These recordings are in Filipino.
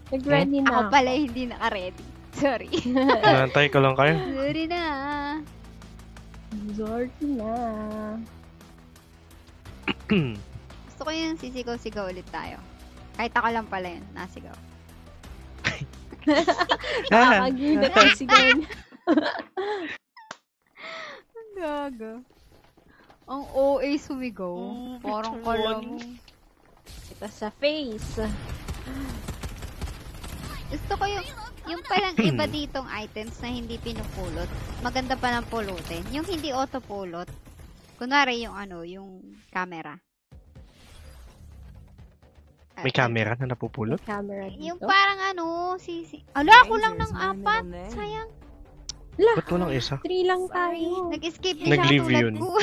Nag-ready na Ako pala hindi naka-ready. Sorry. Nantay ko lang kayo. Sorry na. Sorry na. Gusto ko yung sisigaw-sigaw ulit tayo. Kahit ako lang pala yun, nasigaw. Nakakagir na tayo sigaw niya. Ang gaga. Ang OA sumigaw. Parang kala mo. Ito sa face. Gusto ko yung palang iba ditong items na hindi pinupulot. Maganda pa ng pulutin. Yung hindi auto-pulot. Kunwari yung yung camera. May camera na napupulot? Camera dito. Yung parang ala, ako lang ng 4. Sayang. Ba't walang isa? 3 lang tayo. Nag-escape din siya Nag-leave tulad yun. ko.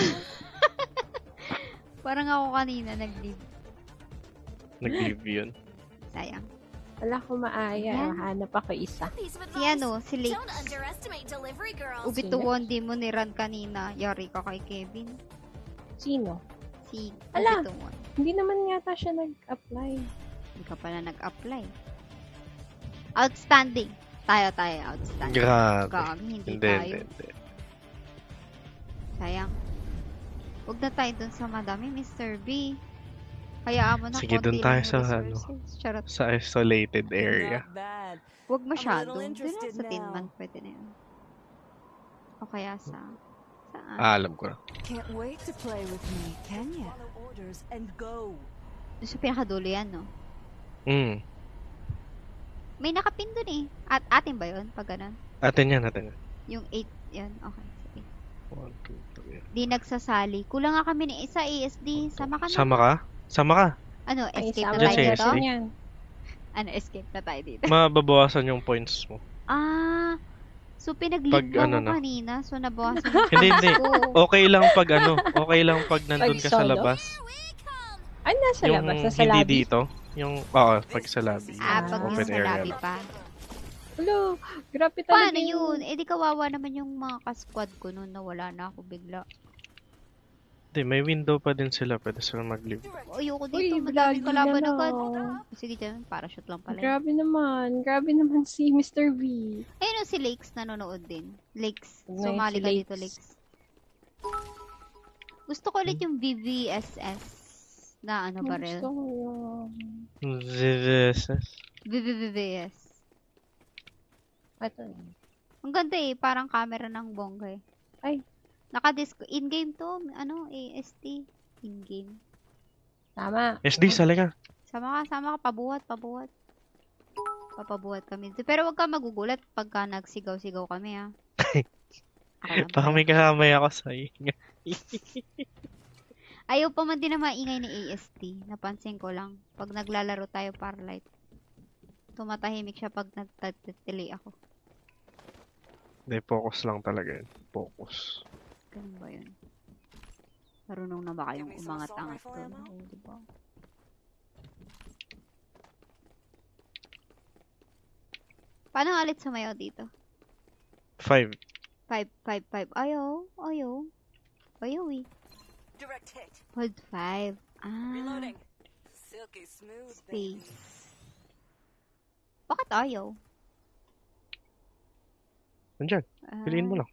Parang ako kanina nag-leave. Nag-leave yun. Sayang. Wala ko maaya. Yan. Hanap ako isa. Si Lex. Ubituwon di mo ni-run kanina. Yari ka kay Kevin. Sino? Si Ala. Ubituwon. Hindi naman yata siya nag-apply. Hindi ka pala nag-apply. Outstanding. Tayo, outstanding. Grabe. Gag, hindi Hindi, tayo. hindi. Sayang. Huwag na tayo dun sa madami, Mr. B. Hayaan mo na Sige, konti dun tayo lang sa resources. Charot. Sa isolated area. Huwag masyado. Dun lang sa Tinman, pwede na yun. O kaya saan? Alam ko na. Can't wait to play with me, can ya? Doon sa pinakadulo yan, no? May nakapin dun eh. At atin ba yun? Pag ganun? Atin yan. Yung 8, yan. Okay. Sige. 1, 2, 3. Di nagsasali. Kulang nga kami ni isa, ASD. Sama ka na. Sama ka? Ano, Ay, escape sama na tayo Dyan dito? sa ASD. yan. Ano, escape na tayo dito? Mababawasan yung points mo. So pinag-leave Pag mo ano na. kanina, so nabawasan yung Hindi. points ko. Okay lang pag nandun ka sa solo? labas. Ay, nasa Yung labas. Nasa hindi lobby. dito. Pag sa lobby. Pag Open nasa area lobby lang. pa. Hello, grabe talaga Paano yun? Eh di kawawa naman yung mga ka-squad ko noon na wala na ako bigla. Hindi, may window pa din sila. Pwede sila mag-leave. Ayoko Uy, dito, madaming lagi kalaban na agad. lang. Sige dyan, parachute lang pala. Grabe naman si Mr. V. Ayun o, si Lakes nanonood din. Lakes, Nice, sumali si ka dito, Lakes. Lakes. Gusto ko ulit yung VVSS na barrel. Gusto ko yung... VVVS. Ito. Ang ganda eh, parang camera ng bongga eh. Ay. In-game to, AST. In-game. Tama. SD, sali ka. Sama ka, pabuhat. Papabuhat kami. Pero wag ka magugulat pagka nagsigaw-sigaw kami ha. Ako lang Baka pala. may kakamay ako sa inyo. Ayaw pa man din na maingay ni AST. Napansin ko lang. Pag naglalaro tayo Parlight. Tumatahimik siya pag nagtatili ako. Hindi, focus lang talaga yun. Focus. Ganun ba yun? Marunong na ba kayong umangat-angat doon? Oo, diba? Paano ulit sumayaw dito? 5. 5. Ayaw eh. Direct hit. Hold 5. Reloading. Silky smooth. Space. Bakit ayaw? Nandyan. Piliin mo lang.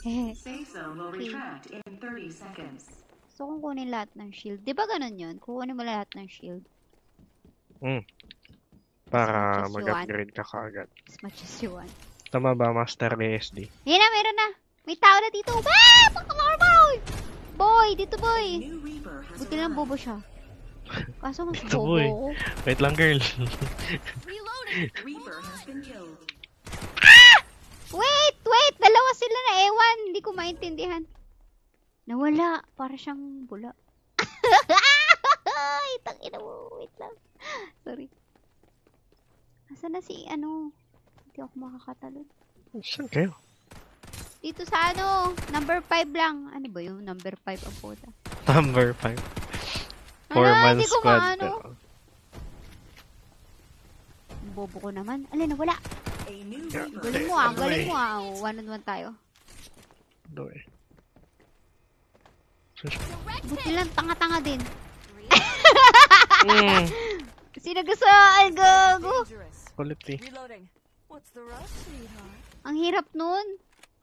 Safe zone will retract in 30 seconds. Gusto kong kunin lahat ng shield. Di ba ganun yun? Kukunin mo lahat ng shield. Para As much as you mag-upgrade ka kaagad. As much as you want. Tama ba, Master ASD? Yan na, meron na. May tao na dito. Ah! Boy! Boy! Dito, boy! New Reaper has Buti lang arrived. bobo siya. Kaso mas Dito, bobo boy. ako. Wait lang, girl. Reaper has been killed. Wait! Dalawa sila na ewan. Hindi ko maintindihan. Nawala. Para siyang bula. Ay, tangina mo. Wait lang. Sorry. Asan na si Hindi ako makakatalon. Saan kayo? Dito sa number 5 lang. Ano ba yung number 5 ang puta? Number 5. Ano, 4-man hindi ko squad. maano. Ang bobo ko naman. Alin, nawala. A new Reaper. Galing mo ang galing mo ah. 1-on-1 tayo. Ano eh. Buti lang, tanga-tanga din. Mm. Sinagasaan, gago. Dangerous. Kulit eh. Reloading. What's the rush, sweetheart? Ang hirap nun.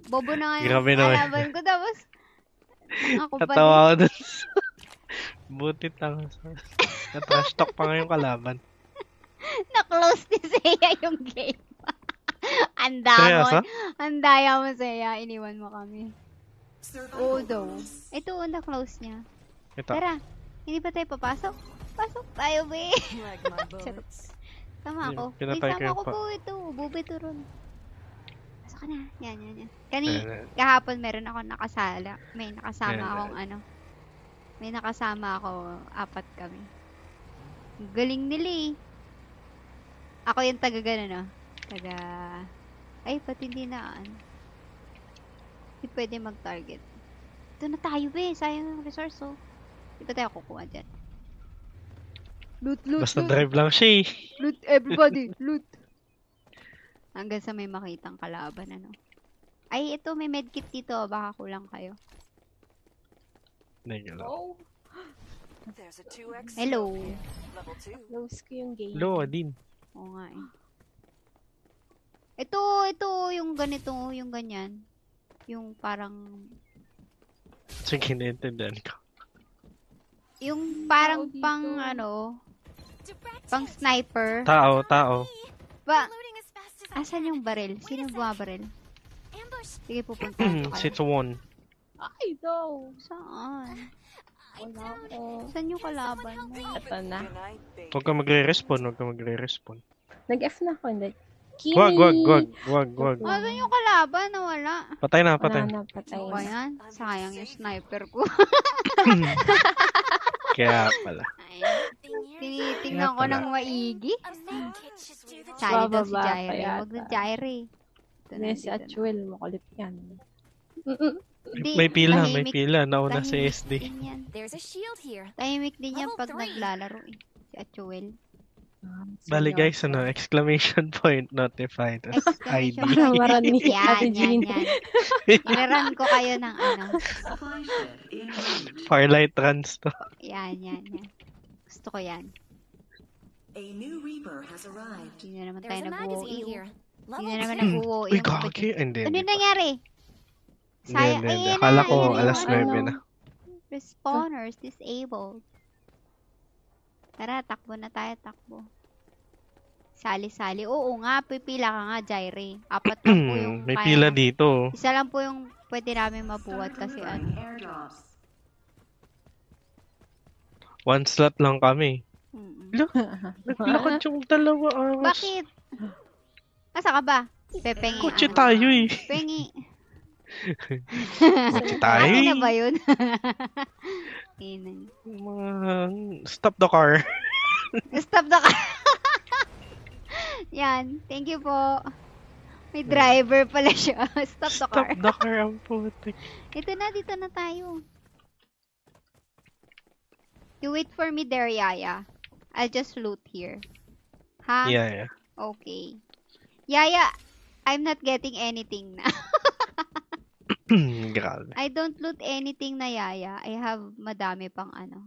Bobo na nga yung Grabe naman. kalaban ko. Tapos, ako pa din. Katawa ako dun. Butit lang. Na-trash talk pa nga yung kalaban. Na-close ni Seiya yung game. Seryoso? Ang daya mo, Seiya. Iniwan mo kami. Oo Survival daw. bonus. Ito, na-close niya. Ito. Tara, hindi pa tayo papasok? Pasok tayo, be. Like my bullets. Sama ako. May Pinatay ko sama yung ko pa- po ito. Bube to ron. Pasok ka na. Yan. Ayan, Kahapon meron ako nakasala. May nakasama Ayan, akong ano. May nakasama ako. 4 kami. Ang galing nila eh. Ako yung taga gano'n, no? Ay, ba't hindi na ano? Hindi pwede mag-target. Ito na tayo, be. Sayang yung resource, oh. Hindi pa tayo kukuha dyan. Loot. Basta drive lang siya eh. Loot, everybody. Loot. Hanggang sa may makitang kalaban, ano. Ay, ito, may medkit dito. Baka kulang kayo. Hindi lang. Oh, There's a 2x. Hello. Level 2. close ko yung game. Hello, Adin. Oo nga eh. Ito, yung ganito, yung ganyan. Yung parang, Sige, naintindihan ko. yung parang Tao dito. pang ano, pang sniper. Tao. Ba, asan yung baril? Sino bumabaril? Sige, pupuntahan ko Si kayo. Tuwon. Ay, daw. Saan? Wala ko. Saan yung kalaban mo? Ito na. Good night, babe. Huwag ka magre-respawn. Nag-F na ako. Kimi! Wag. Asan yung kalaban? Nawala. Patay na. Wala na, patay Ano ba na. yan? Sayang yung sniper ko. Kaya pala. Tinitingnan ko pala. ng maigi. Sali daw si Bababa pa Jaire. yata. Huwag na Jaire. Ito na, Si dito na. Achuel, makulit yan. Hindi, May pila. tahimik- Nauna si tahimik SD. din yan. There's a shield here. Tahimik din yan Level pag 3. naglalaro eh. Si Achuel. Bali guys, exclamation point notified as ID. Marami. Ate Yan, Jean. yan. Inaran ko kayo ng ano. Supply ship en route. Firelight runs to. Yan. Gusto ko yan. A new Reaper has arrived. Hindi na naman There's tayo a magazine nag-uwi. here. Hindi Level na naman 2. nag-uwi. Uy, kaki. Hindi. Ano nangyari? Sayang. Hindi. Ayun Akala na, ko ayun na alas yung 9 na. Respawners disabled. Tara, takbo na tayo, takbo. Sali-sali. Oo nga, pipila ka nga, Jaire. 4 lang po yung May kaya pila na- dito. Isa lang po yung pwede namin mabuhat kasi ano. Airdrops. One slot lang kami. Mm-mm. Naglakad yung 2 oras. Bakit? Asa ka ba? Pepengi. Kotse ano? tayo eh. Pengi. Kotse tayo Akin na eh. ba yun? Ina. Stop the car. Stop the car. Yan. Thank you po. May driver pala siya. Stop the car. Stop the car ang putik. Ito na, dito na tayo. You wait for me there, Yaya. I'll just loot here. Ha? Yeah. Okay. Yaya, I'm not getting anything na. Grabe. I don't loot anything na, Yaya. I have madami pang ano.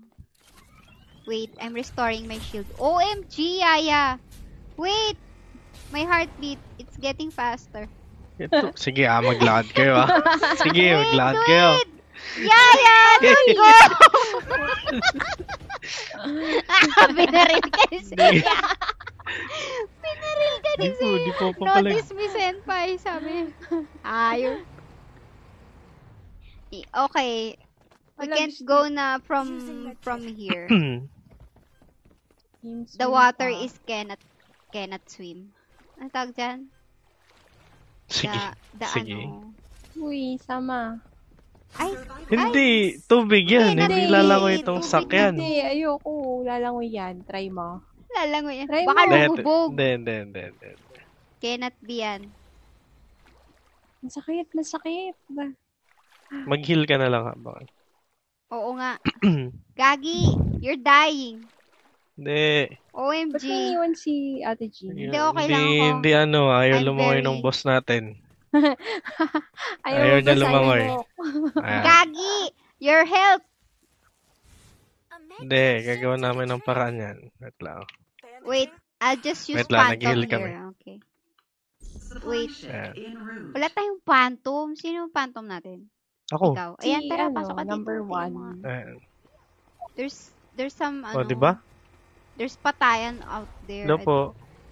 Wait, I'm restoring my shield. OMG, Yaya! Wait! My heartbeat, it's getting faster. Ito. Sige maglakad kayo Sige, maglakad do kayo. it! Yaya, don't go! Binaril ka ni Seiya. Binaril ka ni Seiya. Di po pa pala. Notice me, senpai, sabi. Ayun. Okay. We Wala, can't gusto- go na from here. Teams The win water pa. is cannot swim. Ano tawag dyan? Sige. The Sige. ano. Uy, sama. Ay, Hindi. Tubig yan. Hindi, Hindi lalangoy itong tubig sakyan. Hindi, ayoko. Lalangoy yan. Try mo. lalangoy yan. Try Baka mo. lumubog. Hindi. Cannot be yan. Masakit. Mag-heal ka na lang habang. Oo nga. Gagi, you're dying. Hindi. OMG. Ba't naiwan si Ate Jean? Hindi, okay lang ako. Hindi ayaw I'm lumangoy very- ng boss natin. Ayaw niya ba sa lumangoy. imo? Ayan. Gagi, your help. Hindi, gagawin namin ng paraan yan. Wait lang. Wait, I'll just use Wait lang, Phantom nag-heal kami. here. Okay. Supply Wait. ship Ayan. en route. Wala tayong Phantom. Sino yung Phantom natin? Ako. Ikaw. Si, Ayan, tara, ano, pasok ka dito. number Tingnan mo one. nga. Ayan. There's some, O, ano, diba? there's patayan out there. Hello po.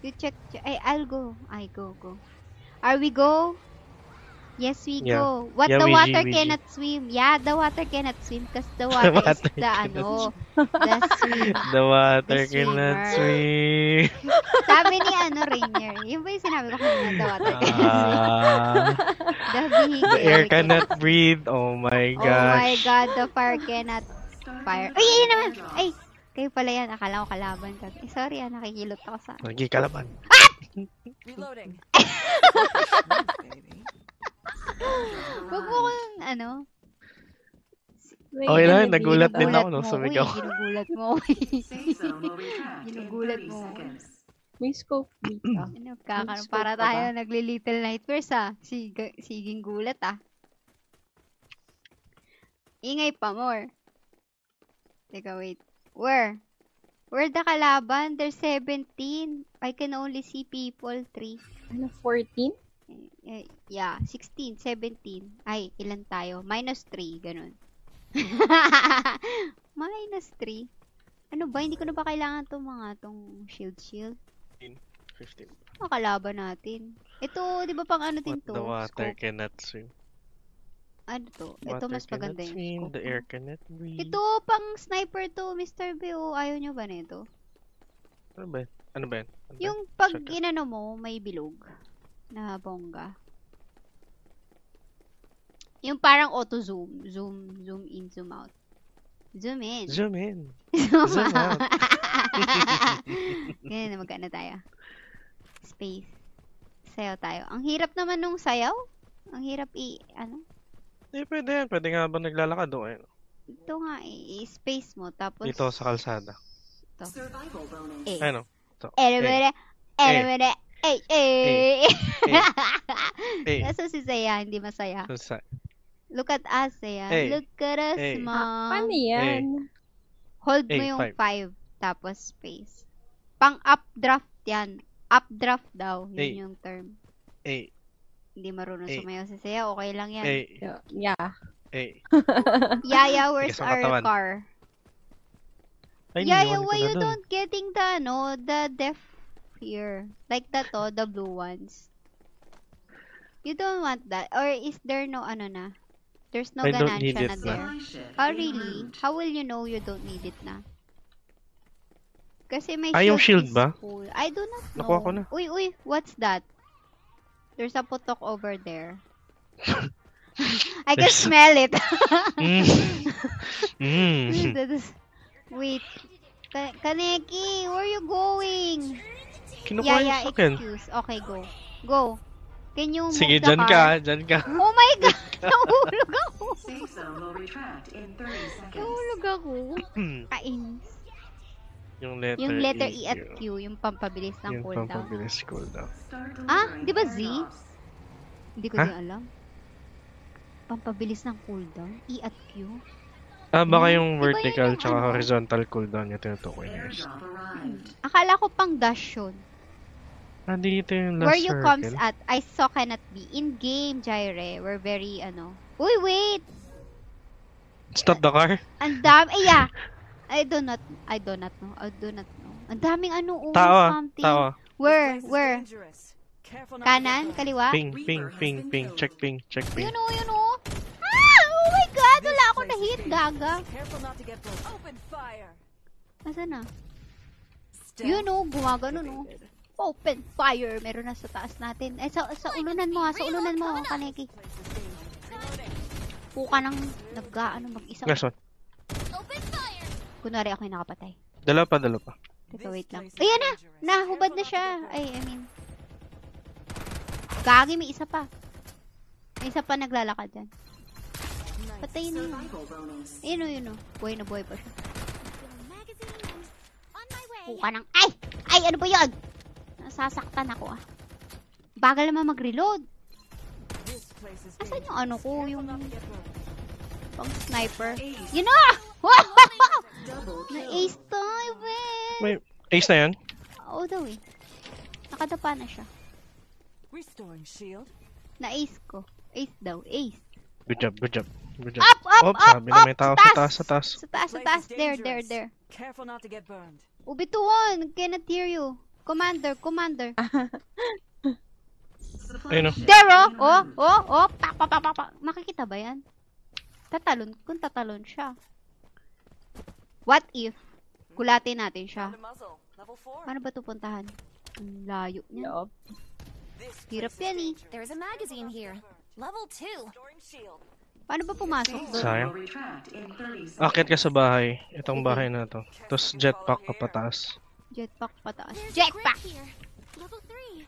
You check. Ay, I'll go. Go. Are we go? Yes, we Yeah. go. What Yeah, the we water G. cannot swim? Yeah, the water cannot swim because the water is water the, cannot the swim. The water The cannot swimmer. swim. Sabi ni, Rainier. Yun ba yung sinabi ko kanina, the water cannot swim? The vehicle The air cannot breathe. Oh my Oh my gosh. God, the fire cannot fire. Ay, yun naman! Ay, kayo pala yan. Akala ko kalaban ka. Sorry, nakikilot ako sa... Nagkikalaban. Reloading. Huwag mo kung, May Okay lang, ano, nagulat din ginugulat ako nung mo. sumigaw. Uy, ginugulat mo. Safe zone will retract in Ginugulat 30 mo. seconds. May scope dito. Kakaroon, Scope para pa ba? tayo nagli-little nightmares Siging gulat Ingay pa more. Teka, wait. Where the kalaban? There's 17. I can only see people 3. Ano, 14? Yeah, 16, 17. Ay, ilan tayo? -3, ganun. -3. Ano ba? Hindi ko na ba kailangan tong shield? 15. Makalaban natin. Ito, di ba pang ano din What to? the water Scope. cannot swim. Ano to? Ito Water mas maganda cannot yung swim. scope. The air cannot breathe. Ito, pang sniper to, Mr. B. Oh, ayaw nyo ba nito? Ano ba yan? Ano ba yan? Yung pag Shotgun. inano mo, may bilog na bongga. Yung parang auto zoom. Zoom in, zoom out. Zoom in. Zoom in. Zoom Zoom out. out. Ganyan na magkano tayo. Space. Sayaw tayo. Ang hirap naman nung sayaw. Ang hirap Eh, pwede yan. Pwede nga habang naglalakad. Oh, ayun. ito nga space mo. Tapos, Dito sa kalsada. Survival bonus. Ano? Ito. Elevate. Ay. Eh. Kaso si Saya, hindi masaya. Sa Look at us, Saya. Eh. Look at us, Eh. mom. Paano yan? Hold mo Eh, yung 5, 5. tapos space. Pang updraft yan. Updraft daw. Yun Eh. yung term. Eh. Hindi marunong Eh. sumayaw si Saya. Okay lang yan. Eh. Yeah. Eh. Yaya, where's Tigas ang our katawan. car? Ay, Yaya, iniwan ko why na you dun. don't getting the def here? Like that, the blue ones. You don't want that? Or is there no na? There's no I don't need ganancia na it na. there. Supply ship Oh, en really? route. How will you know you don't need it na? Kasi may Yung shield is ba? full. I do not know. Nakuha ko na. Uy, what's that? There's a putok over there. I can There's- smell it. Mm. Wait. Kaneki, where are you going? Kinukuha yung Yeah, akin. excuse. Okay, go. Go. Can you move Sige, the dyan car? ka. Dyan ka. Oh my God! Nahulog ako. Safe zone will retract in 30 seconds. Nahulog ako. Kainis. Yung letter, Yung letter E, E at Q, yung pampabilis ng Yung cooldown. pampabilis cooldown. Start Ah, delivering di ba Z? turn-offs. Hindi ko Ha? din alam. Pampabilis ng cooldown? E at Q? Ah, baka yung Iba yun vertical yung tsaka ano? horizontal cooldown yung tinutukoy niya. Airdrop arrived. Akala ko pang dash yun. Ah, dito yung last Where you comes circle. at, I saw cannot be. In game, Jaire, we're very, Uy, wait! Stop the car. Ang dami, yeah! I do not know. Ang daming Tao ah. something. Tao ah. Where? This place is Where? dangerous. Careful not to Kanan? get caught. Kaliwa? Ping. Check ping. Yun o. Ah! Oh my God! Wala ako This na place is hit, dangerous. gaga. Careful not to get blown. Open fire. Nasaan na? Stealth Yun o, gumagano no. activated. Open fire! Meron na sa taas natin. Sa ulunan mo ha, sa ulunan mo, Kaneki. Place is dangerous. Puka nang mag-isa. Last one. Kunwari ako yung nakapatay. Dalawa pa. Teka, wait lang. This place is Ayan na! dangerous. Nahubad na Careful siya. not to get I mean. Gagi, may isa pa. May isa pa naglalakad dyan. Nice. Patayin na yun. Survival bonus. Ayun o. Buhay na buhay pa siya. Puka ng... Ay! Ano ba yun? Nasasaktan ako ah. Bagal naman mag-reload. This place is Asan yung dangerous. ko? Careful Yung not to get blown. pang sniper. Ace. Yun na! Double kill. Na-ace tayo, man! May ace na yan? Oo daw eh. Nakadapa na siya. Restoring shield. Na-ace ko. Ace daw. Ace. Good job, good job. Good job. Up! Up! Oh, Up! sabi na may Up! tao Sa sa taas! taas, sa taas. Sa taas, sa Place taas. is There, dangerous. there. Careful not to get burned. Ubituon! Cannot hear you. Commander, commander. Ayun o. There, oh! Pak, pak, pak, pak, pak. Makikita ba yan? Tatalon, kung tatalon siya. What if, kulatin natin siya. Found a muzzle. Level 4. Paano ba ito puntahan? Ang layo niya. Yup. This Hirap place is yan eh. dangerous. There's a magazine here. Level 2. Restoring shield. Paano ba pumasok doon? Sayang. Will retract in 30 seconds. Akit ka sa bahay. Itong bahay na to. Tapos jetpack ka pataas. Jetpack pataas. There's a Jetpack! brick here. Level 3.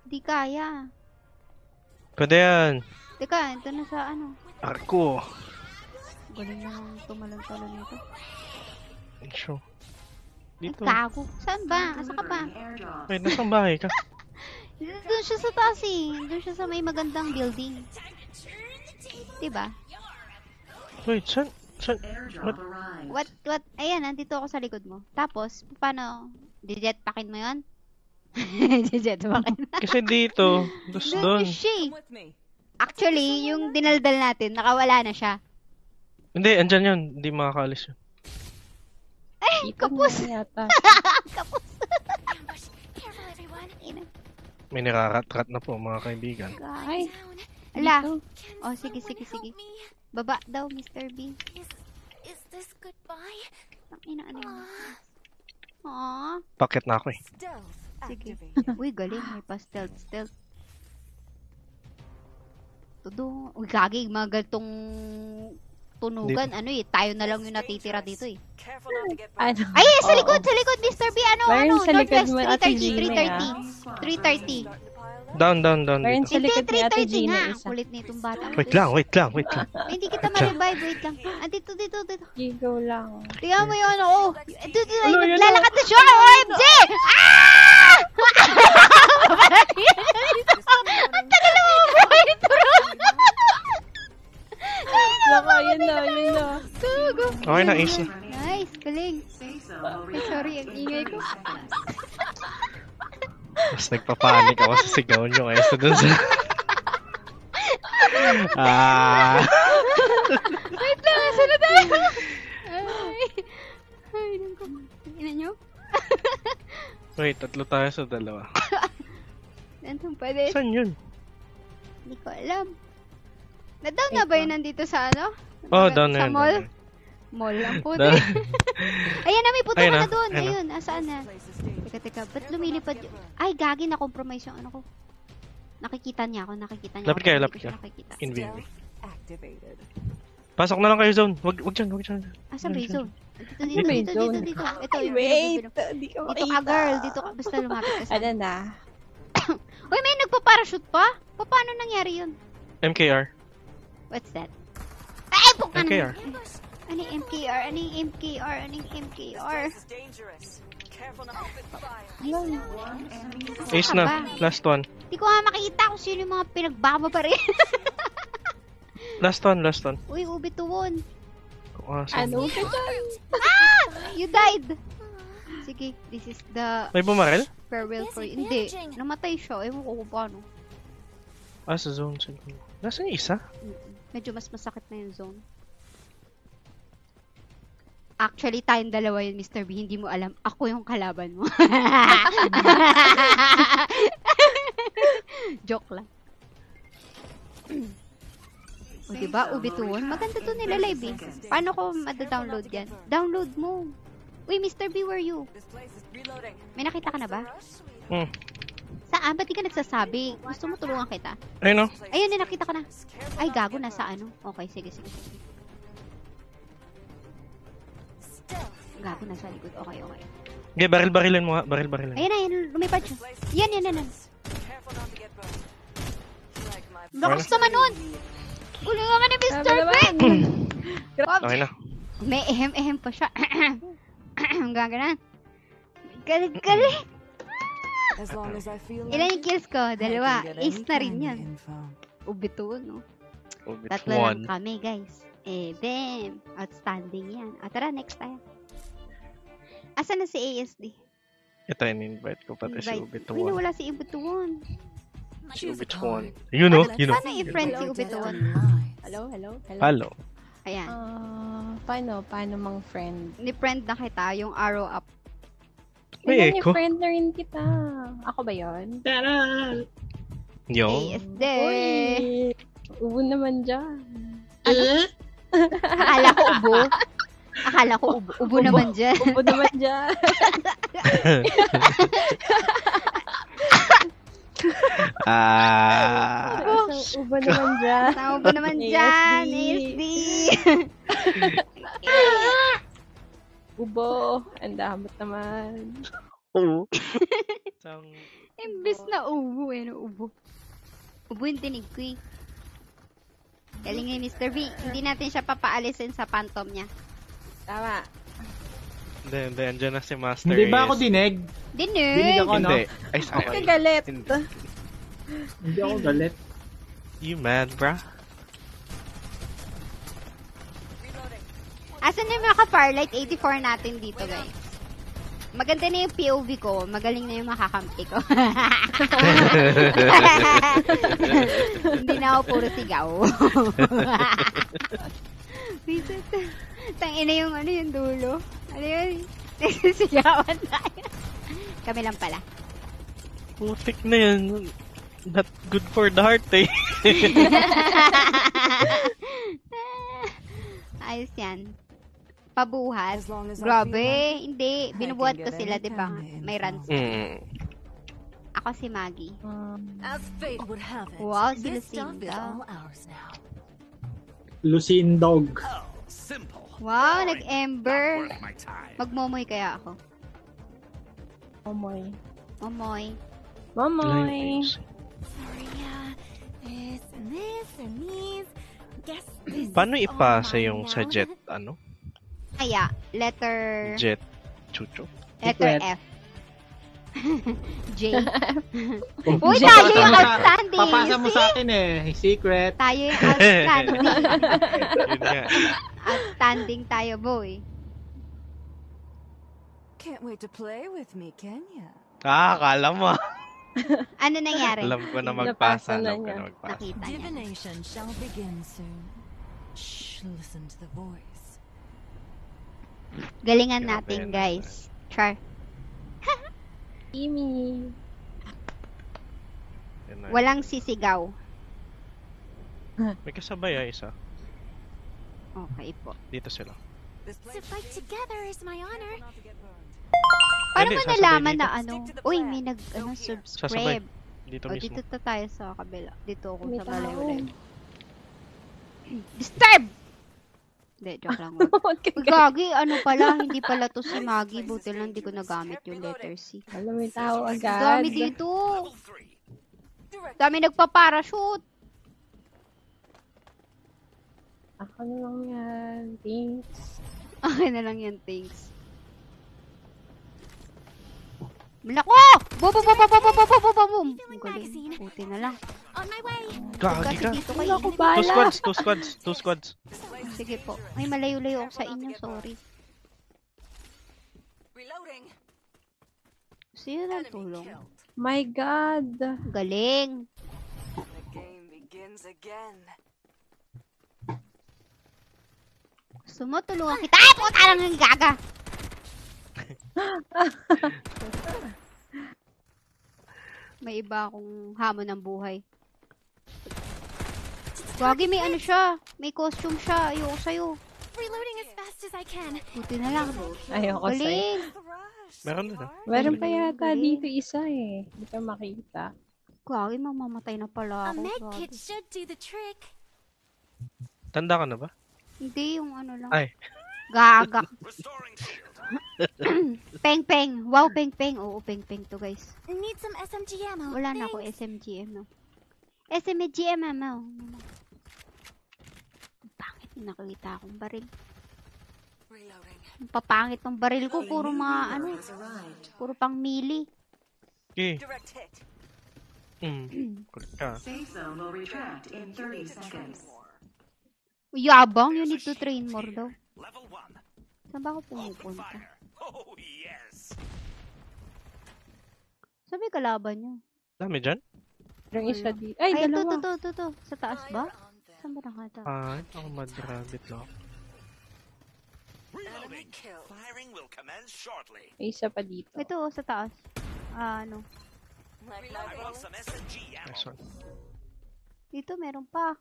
Di kaya. Pwede yan. Teka, ito na sa ano. Arko. Galing naman tumalon-talon nito. Show. Ay, Dito. gago. Saan ba? Asa ka pa? Delivering airdrop. Wait, nasaan bahay ka? Doon siya sa taas eh. Doon siya sa may magandang building. Diba? Wait, saan? Airdrop arrived. What? Ayan, nandito ako sa likod mo. Tapos, paano? Dijetpackin mo yun? Dijetpackin. Kasi dito. Tapos doon. Doon siya eh. Come with me. Actually, yung dinaldal natin, nakawala na siya. Hindi, andyan yun. Hindi makakaalis yun. Ay, kapos! Yata. Kapos! Ambush. Careful, everyone. Ina. May nirarat-rat na po mga kaibigan. Ay, Down. Ala. dito. Can Oh, sige, someone sige, help sige. me? Baba daw, Mr. B. Is this goodbye? Ang ina, ano yun? Aww. Pakit na ako eh. Stealth Sige. activated. Uy, galing. May pa-stealth. Todo. Uy, gagi. Mga galtong tunugan. Ano eh. Tayo na lang yung natitira dito eh. Careful not to get burned. Ano? Ay, sa Oo. likod, Mr. B. Ano, Meron sa likod Northwest, mo, Ate 330, Gina, 330. 330. Starting to pile up. Down Meron dito. sa likod ni Ate 330 Gina nga. isa. Kulit nitong bata. Wait lang. Ay, hindi kita ma-revive. Wait lang. Ah, dito. Gigaw lang. Tingnan mo yun, oo. Ito, Ano, yan naglalakad na siya. OMG! Ah! Ang tagal na mo, bro. Laka, yun na. Gago. Okay na, ace na. Nice, galing. Safe zone will retract Sorry, ang in ingay 30 ko. seconds. Mas nagpapanik ako sa sigaw nyo kaysa dun sa... Wait lang, asa na tayo? Ay, nangko. Ina nyo? Wait, tatlo tayo sa dalawa. Nandun pwede. Saan yun? Hindi ko alam. Na-down na ba yun nandito sa ano? Oh, down na Sa yun. mall? down na yun. Mall ang puti. Down. Ayan na, may puto Ayun ka na, na doon. ayun na. Ayun, asaan na? Place is dangerous. Teka, ba't lumilipad yun? Ay, gagi, na-compromise yung ano ko. Nakikita niya ako. Lapit kayo, Hindi lapit ko siya kayo. nakikita. In VV. Stealth activated. Pasok na lang kayo zone. Wag dyan. Asa Bay Zone? Ano ba yung zone? Dito. Ito, yung Wait, Dito di ka ka, girl. Dito ka. Basta lumapit ka sa... Ano na? Uy, may nagpa-parachute pa? Paano nangyari yun? MKR. What's that? Ay, puka MKR. Ano yung MKR? Ano yung MKR? This place is dangerous. Careful not to open fire. Ayun. One enemy Ace Saan na. ba? Last one. Di ko nga makita kung sino yung mga pinagbama pa rin. Last one. Uy, ubi tuwon. Ano ka dyan? You died. Sige, this is the May bumarel? farewell for you. Hindi. Namatay siya. Ewan ko kung paano. Sa zone siguro. Nasaan yung isa? Medyo mas masakit na yung zone. Actually, tayong dalawa yun, Mr. B. Hindi mo alam. Ako yung kalaban mo. Joke lang. O, diba? Ubituon. Maganda to nila live eh. Paano ko mada-download yan? Download mo. Uy, Mr. B, where are you? This place is reloading. May nakita ka na ba? Hmm. Saan? Ba't di ka nagsasabi? Gusto mo tulungan kita? Ayun o. Ayun, nakita ko na. Ay, gago. Nasa ano? Okay, sige. Gago, nasa likod. Okay. Okay, baril-barilin mo nga. Baril-barilin. Ayan. Lumipad siya. Yan. Careful not to get burned. Like my Lakas naman nun! Gulo naman ni Mr. Sabi naman. Big! Okay na. May ehem pa siya. Gaganan. Galing. As long as I feel like Ilan yung kills ko? I Dalawa. can get Ace any na rin kind of yan. info. Ubito, no? Oh, it's Tatlo lang one. kami, guys. Bam! Outstanding yan. Tara, next tayo. Asan na si ASD? Ito, in-invite ko pati si Invite. Ubituan. Uy, nawala si Ubituan. Si Ubituan. You know. Paano i-friend si Ubituan? Hello, hello, hello. Hello. Ayan. Paano mang friend? Ni-friend na kita, yung arrow up. May Ayun, echo. friend na rin kita. Ako ba yun? Yo. ASD. Uy, ubo naman dyan. Akala ko ubo. Akala ko ubo. Ubo naman dyan. Ubo naman dyan. So, ubo naman dyan. Sa ubo naman dyan. ASD. ASD. Ubo. Ang damot naman. Oo. Isang Imbis na ubo eh. No, ubo. Ubo yung tinig ko eh. Galing ni Mr. B. Hindi natin siya papaalisin sa phantom niya. Tama. Hindi. Andyan na si Master Hindi ba ako Ace. dinig? Dinner. Dinig ako, no? Hindi. Ay, sorry. Kagalit. Hindi ako galit. You mad, bruh? Asan na yung mga ka-Farlight 84 natin dito, guys? Maganda na yung POV ko. Magaling na yung makakampi ko. Hindi na ako puro sigaw. Tangina yung ano yung dulo. Ano yun? Nagsisigawan tayo. Kami lang pala. Putik na yan. Not good for the heart, eh. Ayos yan. Pabuhat. Grabe. Hindi. Binubuhat ko sila, di ba? May runs. Ako si Maggie. As fate would have it, Wow, si this stuff is Lucinda. all ours now. Lucindog. Wow, nag-ember. Magmomoy kaya ako. Momoy. Momoy. Momoy. Sorry, this and this and these. Guess this Paano is all ipasa mine yung sa now. jet, ano? Kaya, letter... Jet chucho? Letter Secret. F. J. Uy, tayo yung outstanding. Papasa mo See? sa akin eh. Secret. Tayo yung outstanding. Yun nga. Outstanding tayo, boy. Can't wait to play with me, can ya? Akala mo. Ano nangyari? Alam ko na Napasa magpasa. na Alam ko niya. na magpasa. Nakita niya. Divination shall begin soon. Shh, listen to the voice. Galingan Grabe natin, yan, guys. Char. Imi. Yun na. Walang sisigaw. May kasabay isa. Okay po. Dito sila. This To place fight together is my honor. not to get burned. Paano Hindi, mo sasabay nalaman dito. na ano? Uy, may subscribe. Dito O, mismo. dito tayo sa kabila. Dito ako May sa tao. malayo. Disturb! Hindi, joke lang. Huwag ka Uy, gagi, ano pala? Hindi pala to si Maggie. Buti lang hindi ko nagamit yung letter C. Alam mo yung tao agad. Dami dito. Dami nagpa-parachute. Ako na lang yan. Thanks. Okay na lang yan, thanks. Malako! Boom, boom, boom, boom, boom, boom, boom, boom, boom, boom. Ang galing. Buti na lang. On my way. Gagi Kasi ka. dito Wala kayo. ko Two bala. squads, two squads, two squads. Sige po. Ay, malayo-layo ako sa inyo. Sorry. Reloading. Sino na tulong? My God. Galing. The game begins again. Gusto mo, tulungan kita. Ay, puta lang yung gaga. May iba akong hamon ng buhay. Gagi, may ano siya. May costume siya. Ayoko sa'yo. Reloading as fast as I can. Buti na lang. Ayoko sa'yo. Galing. The rush. Meron din ah. Meron pa yata Galing. dito isa eh. Hindi ka makita. Gagi, mamamatay na pala A ako. med Gagi. kit should do the trick. Tanda ka na ba? Hindi, yung ano lang. Ay. Gaga. Peng-peng. Wow, peng-peng. Oo, peng-peng to, guys. Need some SMG ammo. Wala na ako Thanks. SMGM, no? SMGM, no? Pangit yung nakita akong baril. Reloading. Ang papangit ng baril ko. Puro mga, ano, puro pang mili. Okay. Direct hit. Kulit ka. Safe zone will retract in 30 seconds. Yabang, you need to train more daw. Saan ba ako pumupunta? Sabi kalaban nyo. Dami dyan? Yung isa di. Ay, Ay, dalawa. ito. Sa taas ba? Saan ba nakata? Ito ako madrabit lang. May isa pa dito. Ito, sa taas. Ano? Nice one. Dito, meron pa.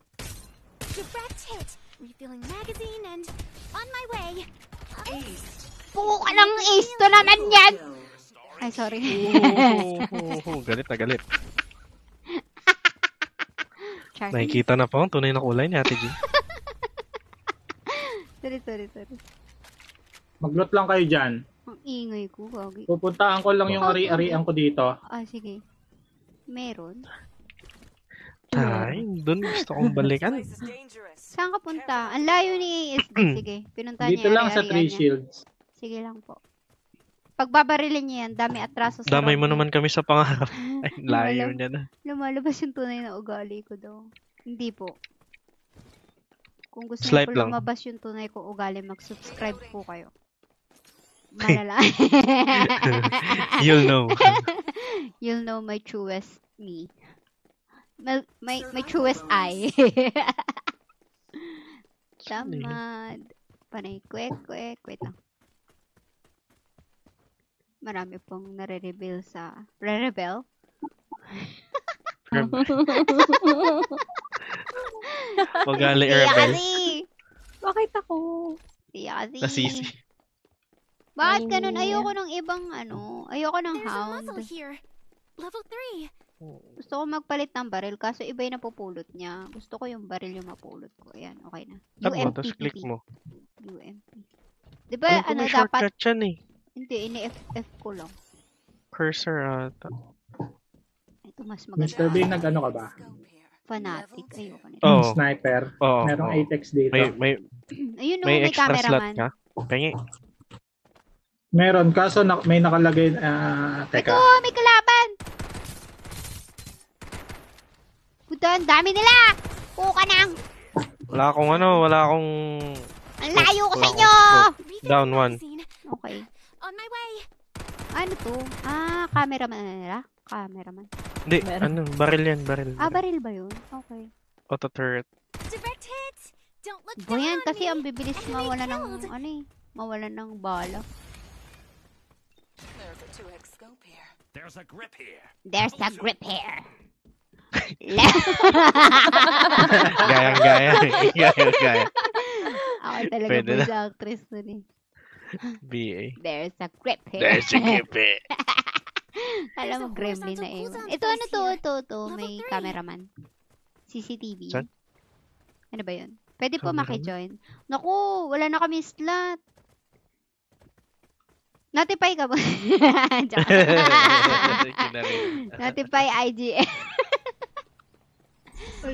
Direct hit. Refilling magazine and on my way. Puka ng ace to naman yan! Ay, sorry. Galit na galit. Charlie. Nakikita na po ang tunay na kulay ni Ate G. Sorry. Mag-loot lang kayo dyan. Ang ingay ko, gagi. Pupuntaan ko lang yung ari-arian ko dito. Ah, sige. Meron. Ay, doon gusto kong balikan. Saan ka punta? Ang layo ni ASD. Sige, pinuntahan Dito niya lang sa area-area 3 niya. shields. Sige lang po. Pagbabarilin niya yan, dami atraso sa Damay mo round. naman kami sa pangarap. Ay, layo niya na. Lumalabas yung tunay na ugali ko daw. Hindi po. Kung gusto Slight niyo po lang. lumabas yung tunay ko ugali, mag-subscribe po kayo. Malala. You'll know. You'll know my truest me. My truest I. Tamad. Panay kwek. Wait lang. Marami pong nare-reveal sa... Re-rebel? Ugali Siya rebel. kasi! Bakit ako? Siya kasi! Nasisi. Bakit ganun? Ay. Ayoko ng ibang ayoko ng There's a hound. muzzle here. Level 3. Gusto ko magpalit ng baril kaso iba yung napupulot niya. Gusto ko yung baril yung mapulot ko. Ayan, okay na. Tap mo, UMP. tapos click mo. UMP. Di ba, Alam ko may shortcut yan eh. Hindi, ini-FF ko lang. Cursor ata. Ito mas Mr. maganda. Bean, nag-ano ka ba? Fanatic. Ayoko nito. Oo. Sniper. Oo. Merong oo. Apex dito. May Ayun no, may may extra slot cameraman. ka? Pengi. Meron, kaso may nakalagay, Ito, teka. may kalaban! Puta, ang dami nila! Puka nang! Wala akong Ang layo ko sa Wala inyo! Refilling Down one. magazine. Okay. On my way. Ano to? Cameraman na nila? Cameraman. Hindi, Meron. baril yan, baril. Baril ba yun? Okay. Auto turret. Direct hit. Don't look Bo down yan, on kasi me. ang bibilis Enemy mawala killed. ng, mawala ng bala. There's a grip here. There's a grip here. Gaya. Gaya. Ako talaga Pwede po na. sa actress nun eh. BA. There's a grip here. There's a grip eh. Alam mo, There's a gremlin na horizontal ewan. cooldown Ito, ano device to? Level May 3. cameraman. CCTV. Saan? Ano ba yun? Pwede po Cameraman? maki-join. Naku, wala na kami slot. Notify ka ba? Joke. Kinarin. Notify IGN.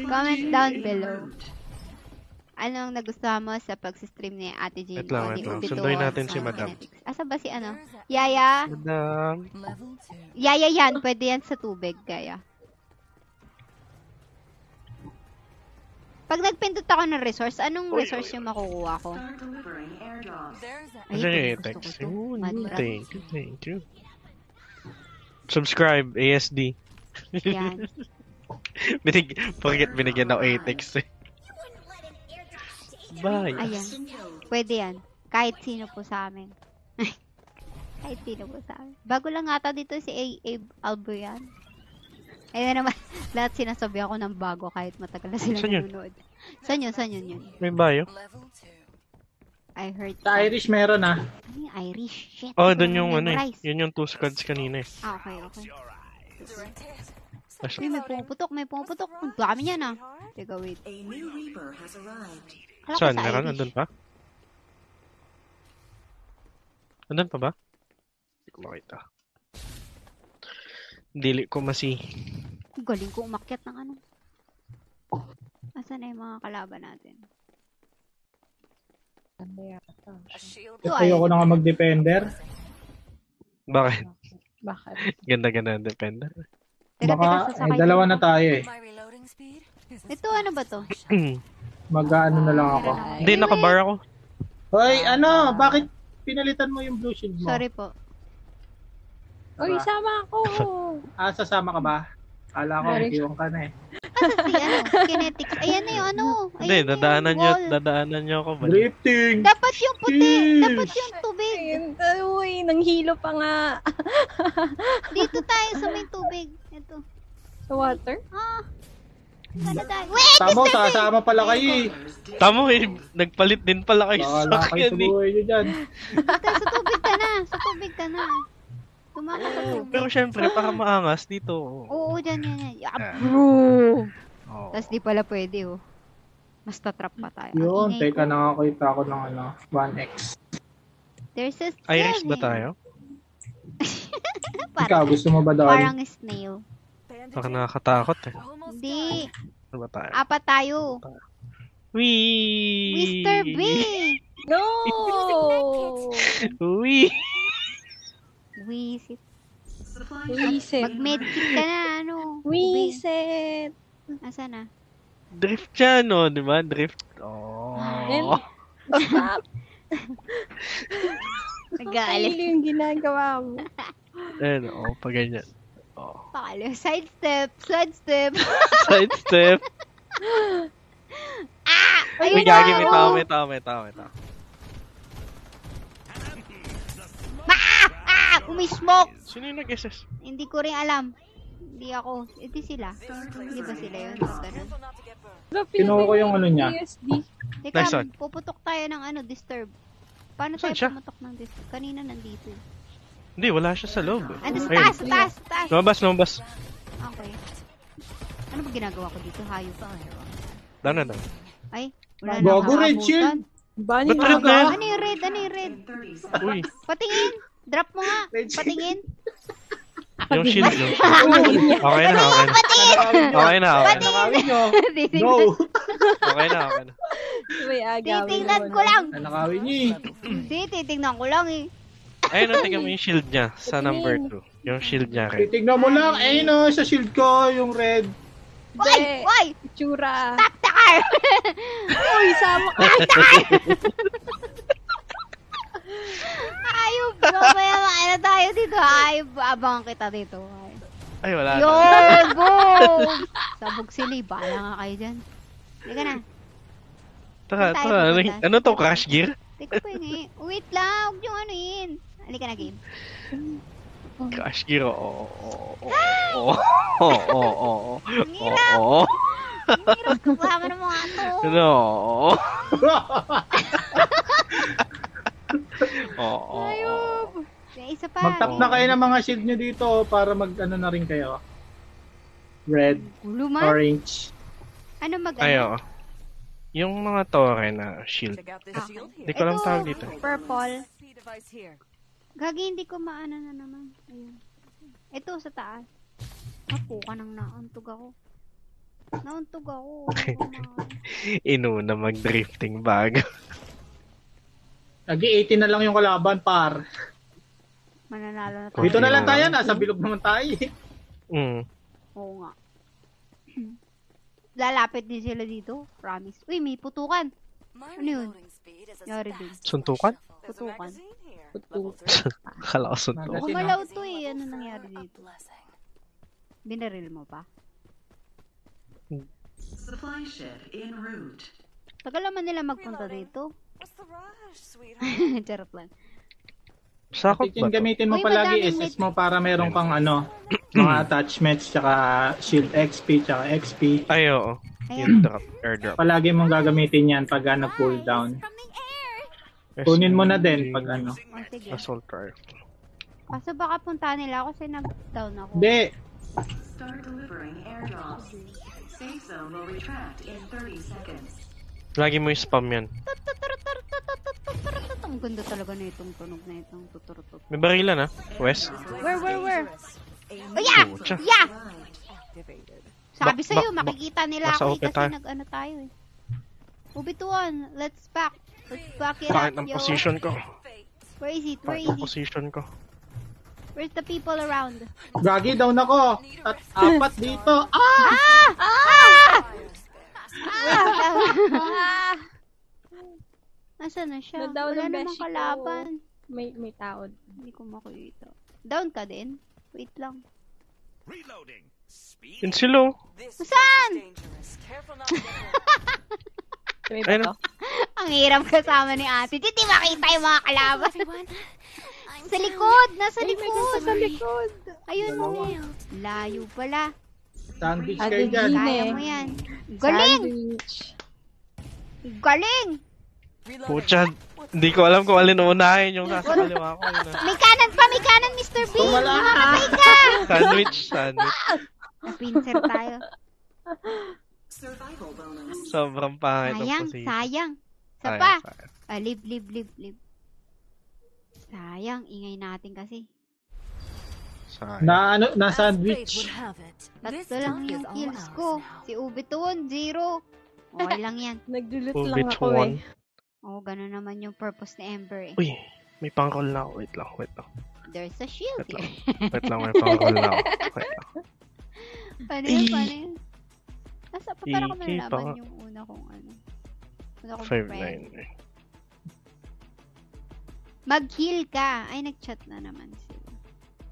Comment down below. Ano ang nagustuhan mo sa pag-stream ni Ate Jane? Wait lang, O wait ni lang. Obito Sunduin natin sa si Madam. Kinetics? Asa ba si ano? Yaya? Madam. Level 2. Yaya yan. Pwede yan sa tubig. Gaya. Pag nagpindot ako ng resource, anong resource yung makukuha ko? Start delivering airdrops. Ay, Kasi ito, text. gusto ko to. Ooh, Madram. thank you. Subscribe, ASD. Yan. Binigyan ako ATEX eh. Bye. Ayan. Pwede yan. Kahit sino po sa amin. Kahit sino po sa amin. Bago lang ata dito si Abe Albo yan. Ayun naman, lahat sinasabi ako ng bago kahit matagal na sila Saan yun? nanonood. Saan yun? May bio? I heard Sa Irish meron Ano yung Irish? Shit. Oh, hindi doon ko yung ano eh. na-memorize. Yun yung 2 squads kanina eh. Okay. As- Uy, may pumuputok. Ang dami niyan ah. Teka, wait. A new Reaper has arrived. Kala ko Saan? sa Meron? Irish. Andun pa? Andun pa ba? Hindi ko makita. Dili ko masi. Ang galing ko umakyat ng ano. Asan na yung mga kalaban natin? Ano yata? Ito, Ayoko na nga mag-defender. Bakit? Bakit? Ganda-ganda ang defender. Teka, Baka, sasakay dalawa ko. na tayo eh. Ito, ano ba to? Mag-ano na lang ako. Hindi, nakabar ako. Hoy, ano? Bakit pinalitan mo yung blue shield mo? Sorry po. Uy, Diba? sama ako. Sasama ka ba? Kala ko, Sorry. iwan ka na eh. Asa si kinetics. Ayan na yung ano. Hindi, Ayan na yung wall. dadaanan nyo ako ba? Drifting! Dapat yung puti. Jeez. Dapat yung tubig. Ayun, uy, nanghilo pa nga. Dito tayo sa may tubig. Ito. Sa water? Sana tayo. Wait! Tamo, sasama pala kayo eh. Tamo eh, nagpalit din pala kayo Baka sa lang kayo sa akin eh. buhay nyo dyan. Sa tubig ka na. Sa tubig ka na. Tumaka sa tubig. Pero syempre, para maangas dito. Oo, dyan, yan. Oh. Tapos di pala pwede, oh. Mas tatrap pa tayo. Ang Yun, ingay teka, ko. nakakita ako ng 1x. There's a Iris snail ba eh. tayo? Ikaw, gusto mo ba doon? Parang snail. Baka nakakatakot eh. Hindi. Ano ba tayo? Apat tayo. Wee! Mr. B! No! Wee! Wisit. Supply Wisit. Mag-medkit ka na, ano. Wisit. Asa na? Drift siya, no? Di ba? Drift. Oh. Yan. Stop. Nag-aalis. Ano yung ginagawa mo? Ayun, oh, pa ganyan. Oh. Pakalo. Side step. Side step. Side step. Ayun May gagi, may na, tao, oh. may tao, may tao, may tao. Umi-smoke. Sino yung nag-SS? Hindi ko rin alam. Hindi ako. Hindi sila. Hindi ba sila yun? Ganun. Kinuha ko yung ano niya. USD. Teka, Nice one. puputok tayo ng ano, disturb. Paano Saan tayo siya? pumutok ng disturb? Kanina nandito. Hindi, wala siya sa loob. Ando sa Ayun. taas, sa taas, sa taas. Lumabas, lumabas. Okay. Ano ba ginagawa ko dito? Hayop. Down na down. Ay, wala na Bago akong red abutan. shield. Bani Ba't red na yan? Ano yung red? Ano yung red? 30 seconds. Uy, Patingin! Drop mo nga! Red shield. Patingin! yung shield, yung shield. Okay na, okay na. Okay na, okay na. Nakawin nyo. No. Titingnan, Okay na, okay na. May agawin titingnan naman. ko lang! Nakawin nyo eh. Hindi, titingnan ko lang eh. Ayun, tingnan mo yung shield niya sa number 2. Yung shield niya rin. Titignan mo lang. Ayun o, sa shield ko, yung red. Why? Hindi. Why? Tsura. Stop the car! Uy, sama ka. Ayop! Mamaya ano tayo dito? Ayop! Abangan kita dito. Ay, wala na. Yun! Boom! Sabog sila eh. Bahala nga kayo dyan. Halika na. Taka, Saan tayo taka. pupunta? Ano to, crash gear? Teka pa yun eh. Wait lang. Huwag yung ano yun. Halika na, game. Crash gear, oo. Oo, oo, oo, oo. Ang hirap. Oo. Ang hirap kasama ng mga to. No. Oo. Ayop. May isa pa. Magtap na kayo ng mga shield nyo dito para mag-ano na rin kayo. Red, Gulo man. orange. Ano mag Ayo. Yung mga torre na shield. Check out this shield here. Hindi ko lang tawag dito. Purple. SP device here. Gagi, hindi ko maano na naman. Ayun. Ito sa taas. Apo ka nang nauntog ako. Nauntog ako. Hindi ko Inuna mag-drifting bag. Lagi 18 na lang yung kalaban, par. Mananalo na tayo. Dito na lang tayo, nasa bilog naman tayo eh. Oo nga. Lalapit din sila dito. Promise. Uy, may putukan. My Ano yun? reloading speed is as Yari din. fast as Suntukan? my shuffle. There's a Putukan. magazine here. Putukan. Akala ko suntok. Magazine. Gumalaw to eh. Ano nangyari A dito? blessing. Binaril mo pa? Supply ship en route. Tagal naman nila magpunta dito. What's the rush, sweetheart? Charot lang. Sakop ba Titin, to? gamitin mo Uy, palagi madaming SS mo para meron kang ano, mga attachments, tsaka shield XP, tsaka XP. Ay, oo. Ayun. Yung drop, airdrop. Palagi mong gagamitin yan pag cool down. Kunin mo na din pag ano. O, sige. Assault rifle. Kaso baka punta nila ako kasi nag-down ako. Hindi, Start delivering airdrops. Safe zone will retract in 30 seconds. Lagi mo yung spam yan. Ang ganda talaga na itong tunog na itong tuturutut. May barilan ah. West. Where? Oh, yeah! Pucha. Yeah! Activated. Sabi Bak- sa'yo, bak- makikita nila basta ako eh, open kasi tayo. nag-ano tayo eh. Ubituan, let's back. Let's back it Bakit up, ng yo. position ko? Where is it? Where Bakit is ng it? position ko? Where's the people around? gagi down ako. At apat dito. Ah! Nasaan na siya? Na-down Wala ang namang beshi ko. kalaban. May tao. Hindi ko makita. Down ka din? Wait lang. Reloading. Speed. Yun sila. Saan? May Ayun. bato. Ang hirap kasama ni ate. Hindi makita yung mga kalaban. Everyone, I'm Sa likod! Nasa Ay, may likod! sa likod. Ayun o. Layo pala. Sandwich Ano kayo dyan. yun? Kaya mo yan. Galing! Sandwich. Galing! Pucha, hindi ko alam kung alin uunahin yung nasa kaliwa ko. Yun, ah. May kanan pa! May kanan, Mr. B! Wala. Mamamatay ka! Sandwich. Napinser tayo. Survival bonus. Sobrang pangit ang Sayang, position. sayang. Sa Sayang, pa. sayang. Live. Sayang, ingay natin kasi. Sayang. Na As fate sandwich. would have it, this Tatlo lang time yung is all kills ours ko. now. Si Ubiton, 0. Okay lang yan. Nagdulot Oh, lang bitch ako eh. one. Oo, ganun naman yung purpose ni Ember eh. Uy, may pangkol na ako. Wait lang. There's a shield Wait lang. here. Wait lang, may pangkol na ako. Wait lang. Paano yun? Nasa pa para ko Iki, nalaman baka- yung una kong ano. Una kong 5-9 friend. eh. Mag-heal ka! Ay, nag-chat na naman sila.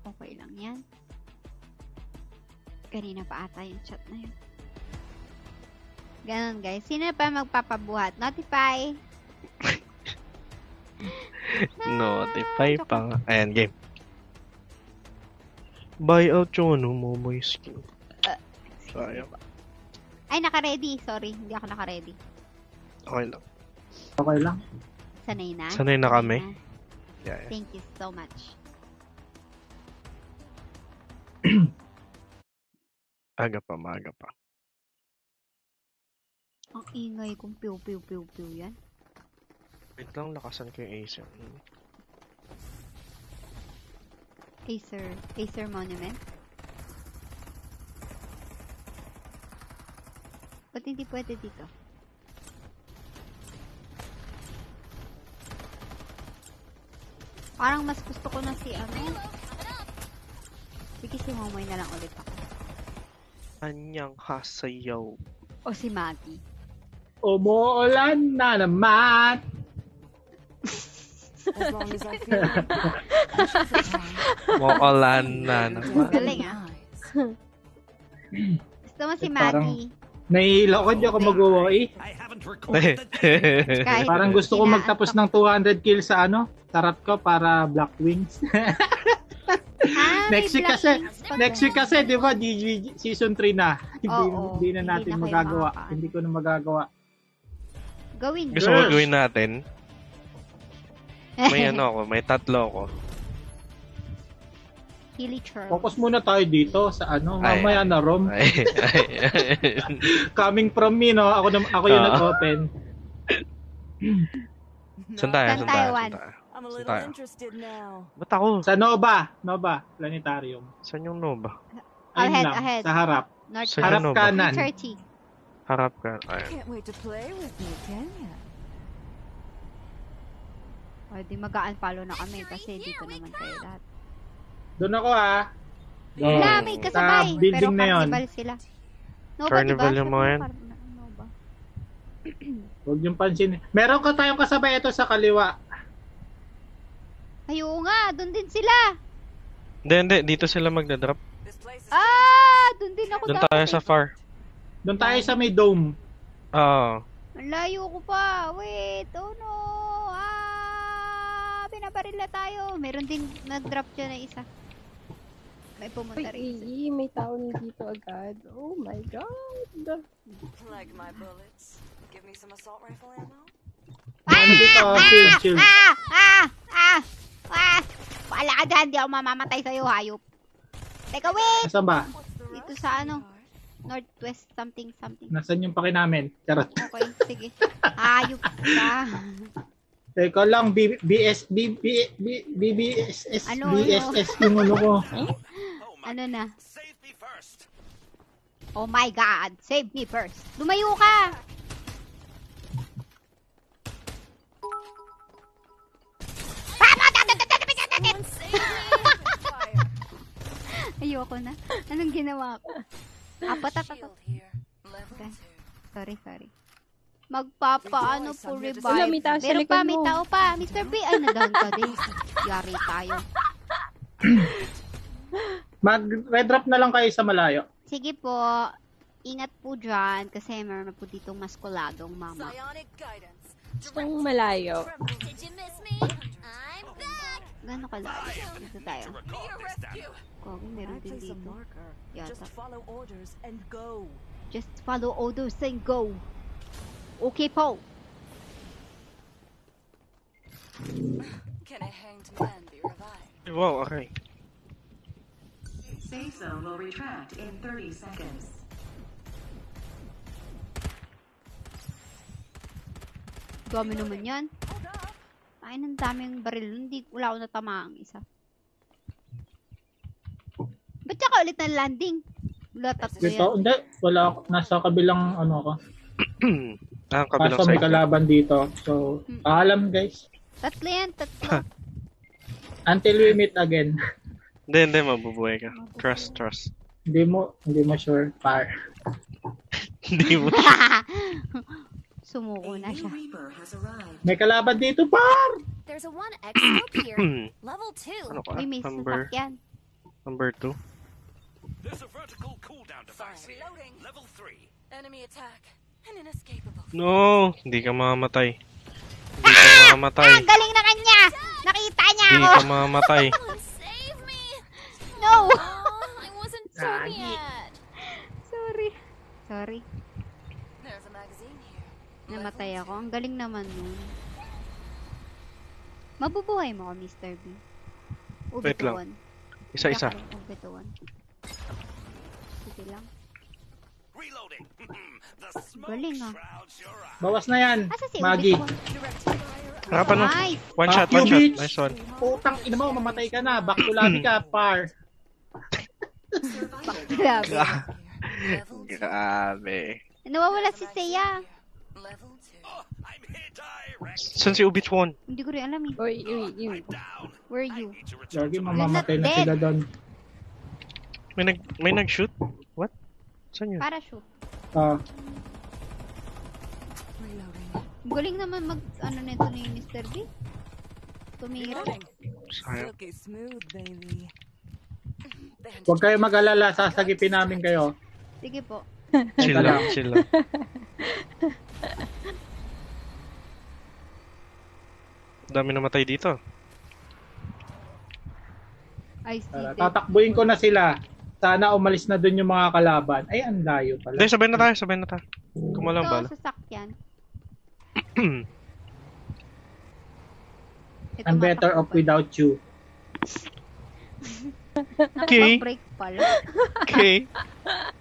Okay lang yan. Kanina pa ata yung chat na yun. Ganon guys. Sino pa magpapabuhat? Notify! Notify pa nga. Ayan, game. Buy out yung ano, Momoy skin. Sayang. Ay, naka-ready. Sorry, hindi ako naka-ready. Okay lang. Okay lang. Sanay na? Sanay na kami. Yeah. Thank you so much. Maaga pa. Ang ingay kong piw yan. Wait lang, lakasan ko yung Acer. Acer Monument. Ba't hindi pwede dito? Parang mas gusto ko na si ano. Sige, si Momoy na lang ulit ako. Anyang hasayaw. O si Maggie. Umuulan na naman. As long as I feel like the shuffle time. Maulan na naman. Galing ah. Gusto mo si Parang- Maggie. Nahihilo ko, di ako mag-uwi. I haven't recorded the Kahit Parang gusto ko inaantok. magtapos ng 200 kills sa ano, tarot ko para Black Wings. Ah, may Next week Black kasi, Wings pa next week kasi, di ba, GG season 3 na. Oo, Hindi na hindi natin na kayo magagawa. makakaano. Hindi ko na magagawa. Gawin Gusto mo gawin natin? May ano ako, may 3 ako. Hilly Charles. Focus muna tayo dito sa ano, Ay. mamaya na Rom. Ay. Coming from me, no? Ako yung Ah. nag-open. Saan tayo? Saan tayo, Juan? I'm a Saan little tayo? interested now. Ba't ako? Sa Nova Planetarium. Saan yung Nova? Ayun Ahead, lang, ahead. sa harap. North Saan Harap yung Nova? kanan. 30. Harap ka. Ayun. Can't wait to play with me, can ya? O, di magaan palo na kami kasi dito naman kayo lahat. Doon ako Go. Wala, may kasabay. Sa building pero na yun. carnival sila. Nova, Carnival diba? yung mga yan. Nova. Huwag niyong pansin. Meron ka tayong kasabay ito sa kaliwa. Ay, oo nga. Doon din sila. Hindi. Dito sila magdadrop. Doon din ako Doon tayo sa far. Doon tayo sa may dome. Oo. Ang layo ko pa. Wait. Oh no. Pinabarila tayo. Meron din nag-drop dyan na isa. May pumunta rin. May tao dito agad. Oh my god. Like my bullets. Give me some assault rifle ammo. Ano dito? Chill. Wala ka dyan. Di ako mamamatay sa'yo, hayop. Teka, wait! Nasaan ba? Dito sa ano? Northwest something. Nasaan yung paki namin? Charot. Okay, sige. Hayop ka. Teka lang, BBSS, Ano, BSS yung ano ko. Ano na? Save me first. Oh my God! Save me first! Lumayo ka! Ayoko na. Anong ginawa ko? Apat. Shield here. Level Okay. 2. Sorry. Magpapaano po revive. Wala, may tao sa Meron likod pa, may mo. tao pa. Mr. B, ay, na-down ka din. Yari tayo. Mag-red drop na lang kayo sa malayo. Sige po. Ingat po dyan kasi meron na po ditong maskuladong mama. Psionic guidance. Gustong malayo. Did you miss me? I'm back. Gano'n kalayo? Dito tayo. Record this time. Kogi, meron din dito. Yata. Just follow orders and go. Just follow orders and go. Okay po. Can a hanged man be revived? Wow, okay. Safe zone will retract in 30 seconds. Dami naman yan. Ay, ang daming baril. Hindi, wala ako natamaang isa. Ba't siya ka ulit ng landing? Wala, tatlo Dito, yan. hindi. Wala ako. Nasa kabilang ano ko. Ang kabilang Kaso may side. kalaban dito. So, paalam guys. Tatlo yan, tatlo. Until we meet again. Hindi, mabubuhay ka. Trust. Hindi mo sure. Par. Hindi mo. Sumuko na A new siya. Reaper has arrived. May kalaban dito, par! There's a 1x scope here. Level 2. Ano ka? Uy, may sasakyan. Number 2. There's a vertical cooldown device here. Reloading. Level 3. Enemy attack. An inescapable. No! Hindi ka mamamatay. Hindi ka mamamatay. Ah, galing na kanya! Nakita niya Hindi ako! ka mamamatay. Someone save me. No! Oh, I wasn't done yet. Sorry. Sorry. There's a magazine here. Namatay ako. Ang galing naman nun. Mabubuhay mo ako, Mr. B. Wait lang. Isa-isa. Ubituan. Sige lang. Reloading. The smoke Galing, ah. shrouds your eyes. Bawas na yan. Asa si Maggie. Ubituan? Harapan mo. Nice! One shot. You bitch. Nice one. Putang ina mo, mamatay ka na. Back to lobby ka, par. Grabe. Level 2. Grabe. Nawawala si Seiya. Level 2. Oh, I'm here direct. Saan si Ubit-Won? Hindi ko rin alam eh. Uy. Down. Where are you? Need to return Lagi to my mamamatay na Dead. sila doon. May nag-shoot? What? Saan yun? Parachute. Ah, Reloading. Galing naman ano nito ni Mr. B. Tumira. Sayang. Silky smooth, baby. huwag kayo mag-alala. Sasagipin namin kayo. Sige po. Chill lang, chill lang. Dami namatay dito. I see Tara, them. tatakbuhin ko na sila. Sana umalis na doon yung mga kalaban. Ay, ang layo pala. Hindi, sabay na tayo. Kumalang bala. Ito, sasakyan. Ito, I'm better off matakbo pa. without you. Okay. Nakapag-break pala. Okay.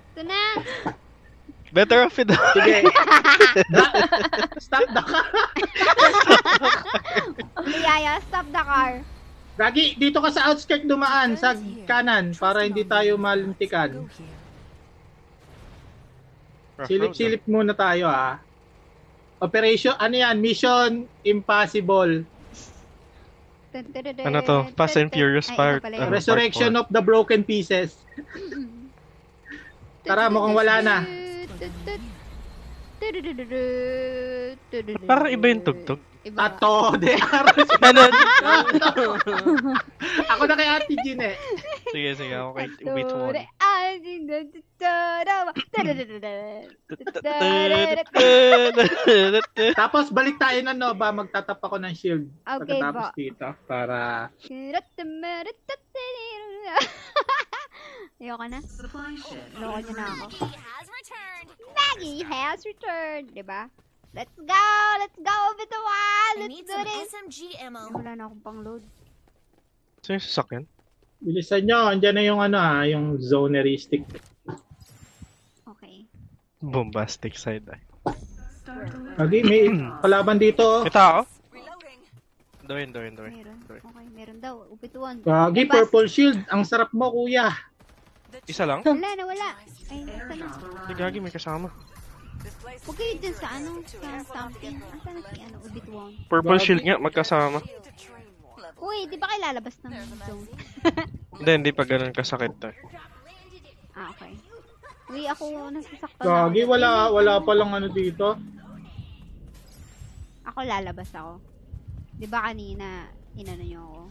Ito na. Better off it. Sige. Stop the car. Liyaya, stop the car. Gagi, dito ka sa outskirt dumaan, sa kanan, para hindi tayo malintikan. Go here. Silip-silip muna tayo, ha. Operation, ano yan? Mission Impossible. Ano to? Fast and Furious Ay, part. ito pala Ano? yun. Resurrection of the Broken Pieces. Tara, mukhang wala na. Parang iba yung tugtog. Iba. Ato, de aros. Ano? Ako na kay Ate Jean, eh. Sige, ako kay Ubit-Won. Tapos balik tayo na, no, ba? Magtatap ako ng shield. Okay, Pagkatapos ba? dito, para... Ayoko na. Supply ship. Loko niyo na ako. Maggie has returned. Maggie has returned. Diba? Let's go! Let's go, Bituan! I Let's need do some this! SMG ammo. Wala na akong pang-load. Saan yung sasakyan? Bilisan nyo, andyan na yung ano, ha, yung zoneristic. Okay. Bombastic side eye. Start delivering. Lagi, may kalaban dito. oh. May tao? Reloading. Doin. Meron. Okay, meron daw. Ubituan. Gagi, purple shield. Ang sarap mo, kuya. Isa lang? Wala na, wala. Ay, nasa na. Airdrop Hindi, arrived. gagi, may kasama. This place Huwag kayo dyan sa ano, sa something. Asa na si ano, Ubituan? Purple shield nga, magkasama. to train war. Level. Uy, di ba kayo lalabas ng zone? Hindi pa ganun kasakit to. Ah, okay. Uy, ako nasasaktan Gagi, ako. wala palang ano dito. Ako lalabas ako. Di ba kanina, inano nyo ako?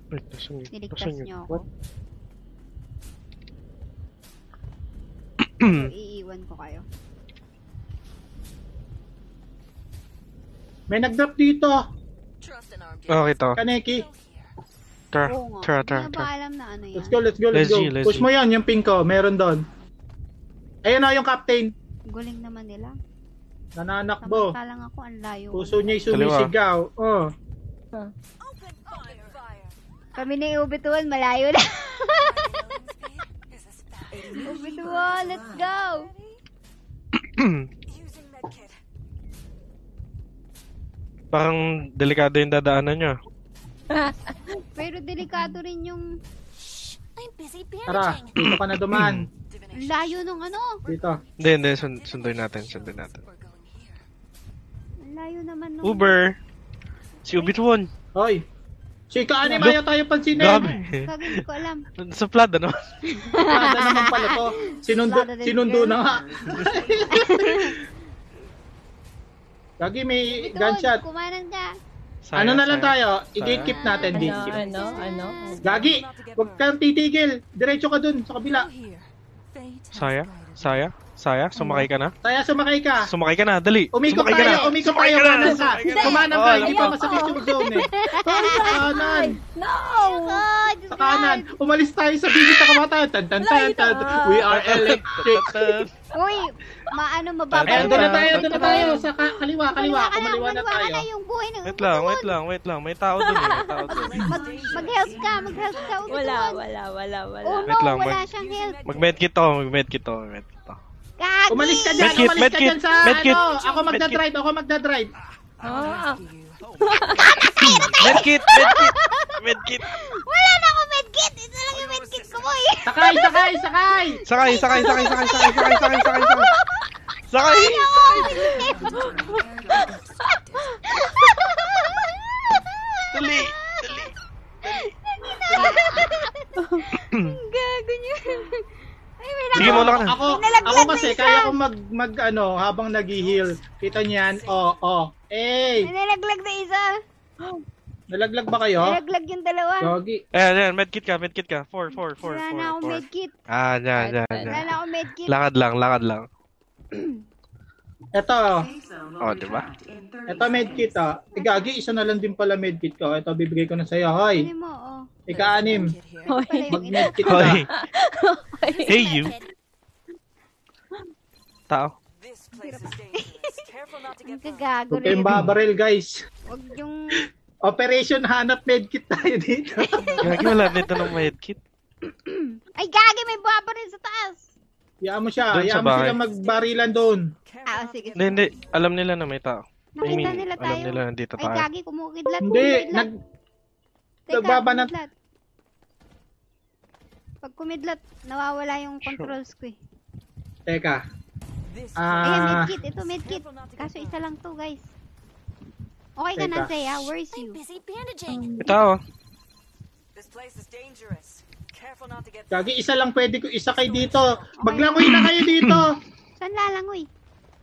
Wait, nasan yun? Niligtas Nasan yun? nyo ako. What? So, iiwan ko kayo. May nag-drop dito. Okay to. Kaneki. Tara, Oo nga. tara, Hindi tara, na ba tara. alam na ano yan? Let's go, let's go, let's Let's go. G, let's Push G. mo yan, yung pink ko. Meron doon. Ayun na yung captain. Guling naman nila. Nananakbo. Samantalang ako, ang layo. Puso niya sumisigaw. Oh. Kami ni Ubituan, malayo na. Ubituan, let's go! Parang delikado yung dadaanan nyo. Pero delikado rin yung I'm busy Tara, bandaging. dito ka na duman. layo nung ano. Dito. Hindi, sunduin natin. Ang layo naman nung... Uber! Si Ubituan! Hoy. Chika, ano ayaw tayo pansinin? Grabe! Kagi, hindi ko alam. Sa flood, ano? Kada naman pala to. Sinundo na nga. Gagi, may Ubituan, gunshot. kumanan ka. Ano na lang tayo? Sayang. I-gatekeep natin. Ano, Gatekeep. ano? Gagi, huwag kang titigil. Diretso ka dun, sa kabila. Saya, sumakay ka na? Kaya sumakay ka. Sumakay ka na, dali! Umikot Sumakay ka na! tayo, kumanan ka. Kumanan ka, Oo, hindi alam pa ko. masakit yung zone eh. Kanan. No! Sa kanan. Umalis tayo sa bibig sa kamatayan. Tan tan tan tan. We are electric. Uy, Ayan, mababalik. doon na tayo. Sa kaliwa. Kumaliwa na tayo. yung buhay ng Wait lang. May tao dun eh. Mag-health ka, Ubituan. Wala. Oh no, Wait lang, wala siyang health. Mag-medkit ako. Gagi! Umalis ka dyan Medkit, sa medkit. ano. Ako magdadrive. Ah, Medkit! Wala na ako medkit! Ito lang yung medkit ko, boy! Sakay. Sakay! Dali! Gago niyo. Ay, may Sige, muna ka na. Ako kasi kaya ko mag ano habang nag-heal. Kita niyan. Eh, nalaglag na isa. nalaglag ba kayo? Nalaglag yung dalawa. Gogi. Ayan, medkit ka. 4. Wala na ako medkit. Yan. Wala na ako medkit. Lakad lang. Ito. Safe zone Oh, will diba? retract in 30 Ito medkit ah. Gagi, isa na lang din pala medkit ko. Ito bibigay ko na sa'yo. Ano Hoy. mo, oh. Ika-anim. Pala yung ina. Mag-medkit ka. Hoy! Hey, you! Tao. Ang kagago Huwag kayong babaril guys. Huwag yung... Operation hanap medkit tayo dito. Gagi, wala nito ng medkit. Ay, gagi! May babaril sa taas! Hayaan mo siya. Doon sa Hayaan mo bahay. sila magbarilan doon. Ah, sige. Hindi. Alam nila na may tao. Nakita nila tayo. Alam nila nandito Ay, tayo. gagi! Kumukidlat. Hindi. Teka, nagbabanat. kumidlat. Pag kumidlat, nawawala yung controls ko eh. Teka. Ayan, medkit. Ito, medkit. Kaso isa lang to, guys. Okay ka na, Teka. Zaya. Where's I'm you? busy bandaging. May tao. Gagi, isa lang pwede ko isakay dito. Maglangoy na kayo dito. Saan lalangoy?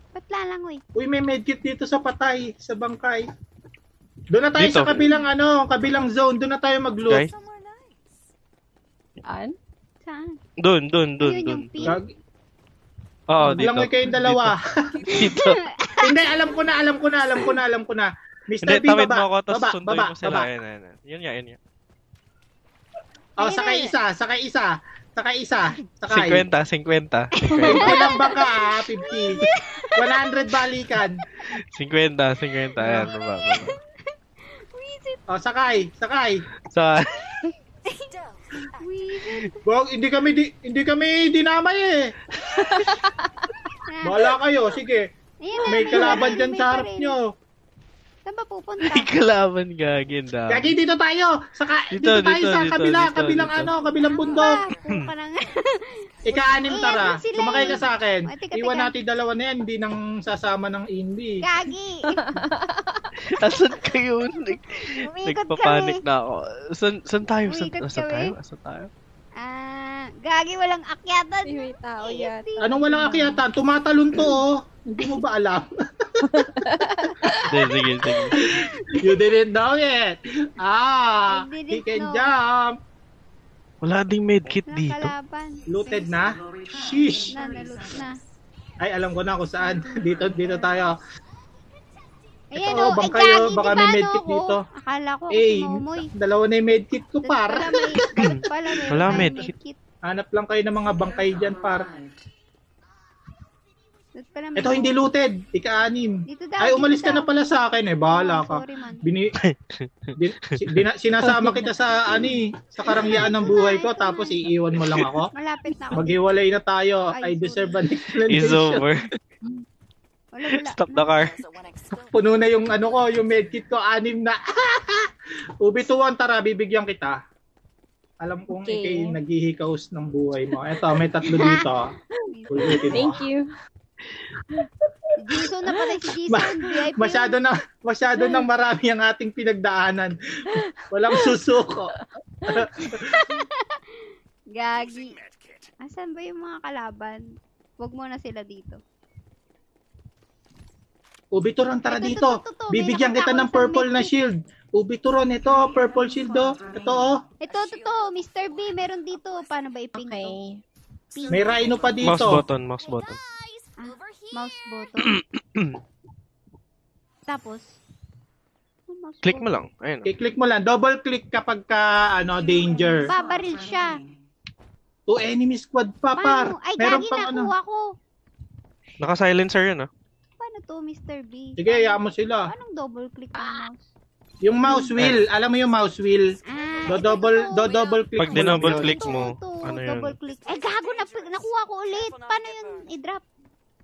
Ba't lalangoy? Uy, may medkit dito sa patay, sa bangkay. Doon na tayo Dito. sa kabilang zone. Doon na tayo mag-loot. Okay. Saan? Saan? Doon. Ayun yung pin. Gagi, Oo, dito. maglangoy kayong dalawa. Dito. Hindi, alam ko na. Mr. Hindi, B, tawid baba. mo ako, tapos Baba, sunduin baba, mo sila. baba. Ayan. Yun nga. Oh, Ayun sakay na. isa. 50. 50 lang ba ka, 50. 100 balikan. 50. Ayan, baba. Oh, sakay. Sa... Wag, hindi kami dinamay eh. Bahala kayo, sige. Ayan na, May kalaban baril, dyan may sa harap baril. nyo. Saan ba pupunta? May kalaban gagin daw. Gagi, dito tayo. Dito tayo sa kabilang bundok. Puka na nga. Ika-anim Ayan, tara. sila Sumakay eh. ka sa akin. Ay, teka, Iwan teka. natin dalawa na yan, hindi nang sasama ng Indy. Gagi! Asan kayo? Umikot Nagpapanik kami. na ako. Saan tayo? Umikot kami. Saan tayo? Gagi, walang akyatan. May tao yan. Anong walang akyatan? Tumatalon to oh. Hindi mo ba alam? Sige. You didn't know it. I He didn't can know. jump. Wala ding medkit Walang dito. kalaban. Looted na? Sheesh! Naloot na. Ay, alam ko na kung saan. Dito tayo. Ayan Ito, o, bang ay kayo? gagi, Baka di may ba medkit ako? dito. Akala ko Eh, si Momoy. dalawa na yung medkit ko, Doon par. pala may Wala tayong medkit. Hanap lang kayo ng mga bangkay dyan, par. Doon pala may Ito, hindi looted. Ika-anim. Dito daw, Ay, umalis dito ka na daw. pala sa akin eh. Bahala ka. Sorry man. Sinasama kita sa sa karangyaan ng buhay ko tapos iiwan mo lang ako. Malapit na ako. Maghiwalay na tayo. Ay, I deserve an Is explanation. over. Wala. Stop the car. Puno na yung ano ko, yung medkit ko, 6 na. Ubi tuwan, tara, bibigyan kita. Alam kong Okay. ikay naghihikaos ng buhay mo. Eto, may 3 dito. Pulutin mo. Thank you. Si Jason na pala si Jason. VIP. Masyado nang marami ang ating pinagdaanan. Walang susuko. Gagi. Asan ba yung mga kalaban? Huwag mo na sila dito. Ubituron, tara Ito, dito. may Bibigyan nakita kita ako ng sa purple na medkit. shield. Ubituron, ito, purple shield, oh. Ito, oh. Ito, Mr. B, meron dito. Paano ba ipink to? Okay. Pink. May rhino pa dito. Mouse button, mouse button. Mouse button. Tapos, mouse Click button. mo lang. Ayun. I-click mo lang. Double click kapag ka, danger. Babaril siya. 2 enemy squad pa, par. Paano? Ay, Meron gagi, pang nakuha ko. Naka-silencer yun, ah. Paano to, Mr. B? Sige, hayaan mo sila. Anong double click ng mouse? Yung mouse wheel, alam mo yung mouse wheel? Ah, Double click Pag mo lang dinouble yun. click mo, ano yun? double click. Eh, gago, nakuha ko ulit. Paano yun i-drop?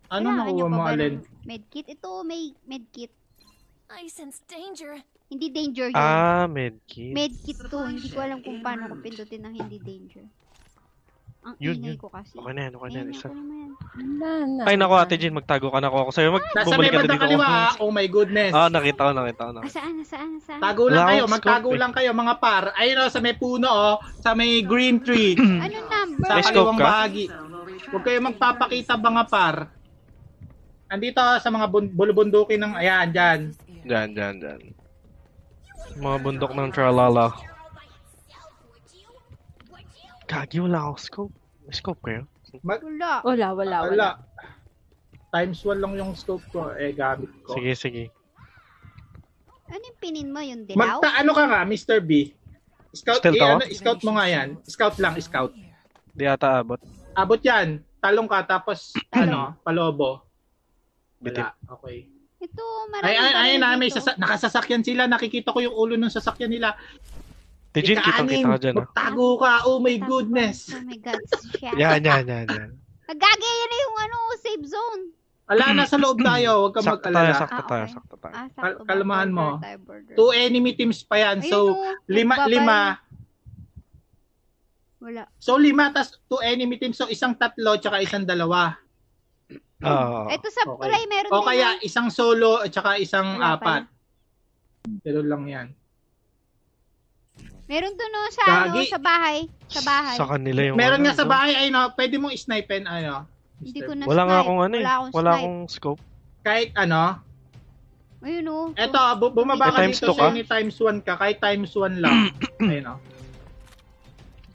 Ano Kailangan nakuha nyo mo, pa ba ng Alin? Medkit? Ito, may medkit. I sense danger. Hindi danger yun. Ah, medkit. Medkit to. Hindi ko alam kung paano ko pindutin ng hindi danger. Ang Yun, ingay yun. ko kasi. Okay na yan, okay na yan. Ayan, Isa. ako naman. Wala na. Ay, naku, Ate Jean, magtago ka na ako sa'yo. Nasa may Bumalik ka na bandang dito. kaliwa, ah. Oh my goodness. Ah, nakita ko. Asaan? Tago lang Wala kayo, akong magtago scope, eh. lang kayo mga par. Ayun o, sa may puno o, sa may green tree, Anong number? sa May scope kaliwang ka? bahagi. Huwag kayo magpapakita mga par. Andito sa mga bulubundukin ng, ayan, dyan. Diyan. Mga bundok ng Tralala. Gagi, wala akong scope. May scope kayo? Wala. Wala. Times 1 lang yung scope ko, gamit ko. Sige. Ano yung pinin mo? Yung dilaw? Ano ka nga, Mr. B? Scout, Stealth ako? scout mo nga yan. Scout lang, scout. Di ata abot. Abot yan. Talong ka, tapos, palobo. Bitin. Wala, okay. Ito, marami Ay, may dito. nakasasakyan sila. Nakikita ko yung ulo ng sasakyan nila. Ate Jean, kitang-kita ka dyan, ah. Magtago ka. Oh my goodness. Oh my God, shit. Yan. Gagi, yan na yung safe zone. Ala, nasa loob tayo. Huwag ka Sakto tayo, mag-alala. sakto tayo. sakto ba? Kalmahan mo. Border. 2 enemy teams pa yan. So, lima. Wala. So, 5 tas 2 enemy teams. So, 1 tatlo tsaka 1 dalawa. Oo. Ito sa Okay. tulay, meron O din kaya, yan. 1 solo at tsaka 1 Wala pa 4. Pero lang yan. Meron doon sa, Gagi. sa bahay. Sa bahay. Sa kanila yung Meron ano, nga sa no? bahay, ay no, pwede mong snipen, Hindi ko na Wala nga snipe. akong ano eh. Wala akong Wala snipe. akong scope. Kahit Ayun o. eto, bumaba ka Times dito 2 sa ka? ni times 1 ka, kahit times 1 lang. Ayun o.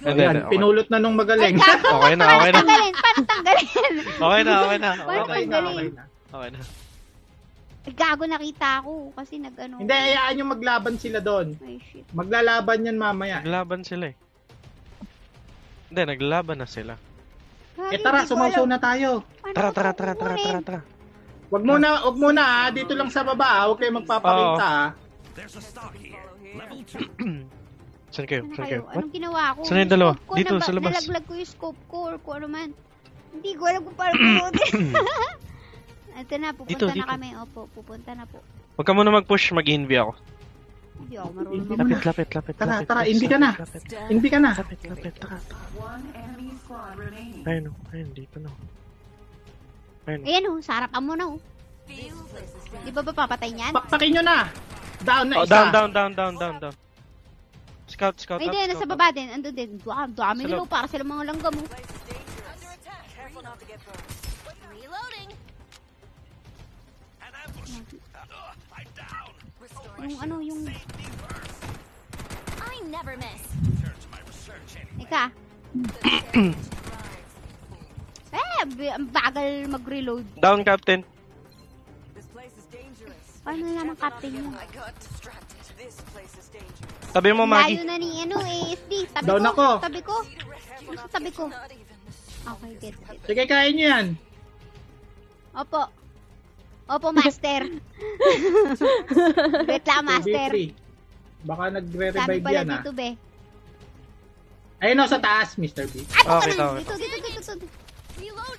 Hindi, Ayan, okay. pinulot na nung Ay, magaling. gago. Okay na. Tanggalin. Paano tanggalin? Okay na. Okay na. Ay, gago, nakita ako. Kasi nag-ano. Hindi, hayaan yung maglaban sila doon. Ay, shit. Maglalaban yan mamaya. Naglaban sila eh. Hindi, naglaban na sila. Gagi, Tara, hindi ko sumausaw alam. na tayo. Paano Tara, ko tara, to tara, tara, kukunin? tara, tara. Wag muna ha, dito lang sa baba ha. Huwag kayo magpapakita ha. There's a stock here. Level 2. Saan kayo? Ano Saan kayo? kayo? Anong ginawa ko? Saan yung dalawa? scope ko, Dito, sa labas. Nalaglag ko yung scope ko or kung ano man. Hindi ko alam kung paano punutin. Ito na, pupunta Dito. na kami. Opo, pupunta na po. Huwag ka muna mag-push, mag-envy ako. Hindi ako marunong Hindi mag- Lapit. Tara, hindi ka na. Hindi ka na. Lapit, tara. One enemy squad remaining. Ayun, dito na. Ayun. Ayan o, sa harapan mo na o. Di ba papatay niyan? Pakpakin nyo na. Down na Oh, isa. down. Scout Ay, up, di, nasa scout up. baba din. Andun din. Dami Sa nila loob. para sila mga langgam o. Reloading. An ambush. I'm down. Yung ano, yung... I never miss. Turn to my research. Ika. Ang bagal mag-reload. Down, Captain. This place is dangerous. Paano naman captain yun? I got distracted. This place is dangerous. Tabi mo, Layo Maggie. na ni SD. Tabi Down ko. ako. Tabi ko. Sa tabi ko. Okay, get. Sige, kain nyo yan. Opo. Opo, master. Wait lang, master. 2v3. Baka Sabi nagre-revive pala yan, ha? dito, be. Ayun o, sa taas, Mr. B. Ay, baka Okay, nang. okay. Dito. Reload!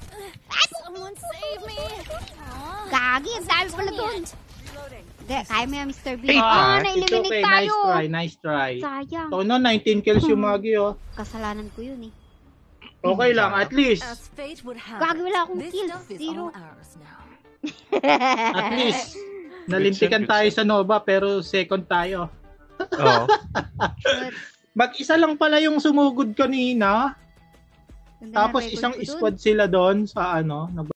Someone save me! Aw, Gagi, ang dami pala doon. Hindi, kaya mo yan, Mr. B. Hey, Ah, It's na-eliminate okay. tayo. Nice try. Sayang. So, no, 19 kills yung Maggie, oh. Kasalanan ko yun eh. Okay lang, at least. As fate would have Gagi, wala akong this kills. stuff is Zero. all ours now. At least. Nalintikan tayo sa Nova, pero second tayo. Oo. But, Mag-isa lang pala yung sumugod kanina. ganda ng Tapos record isang ko dun. squad sila doon sa ano,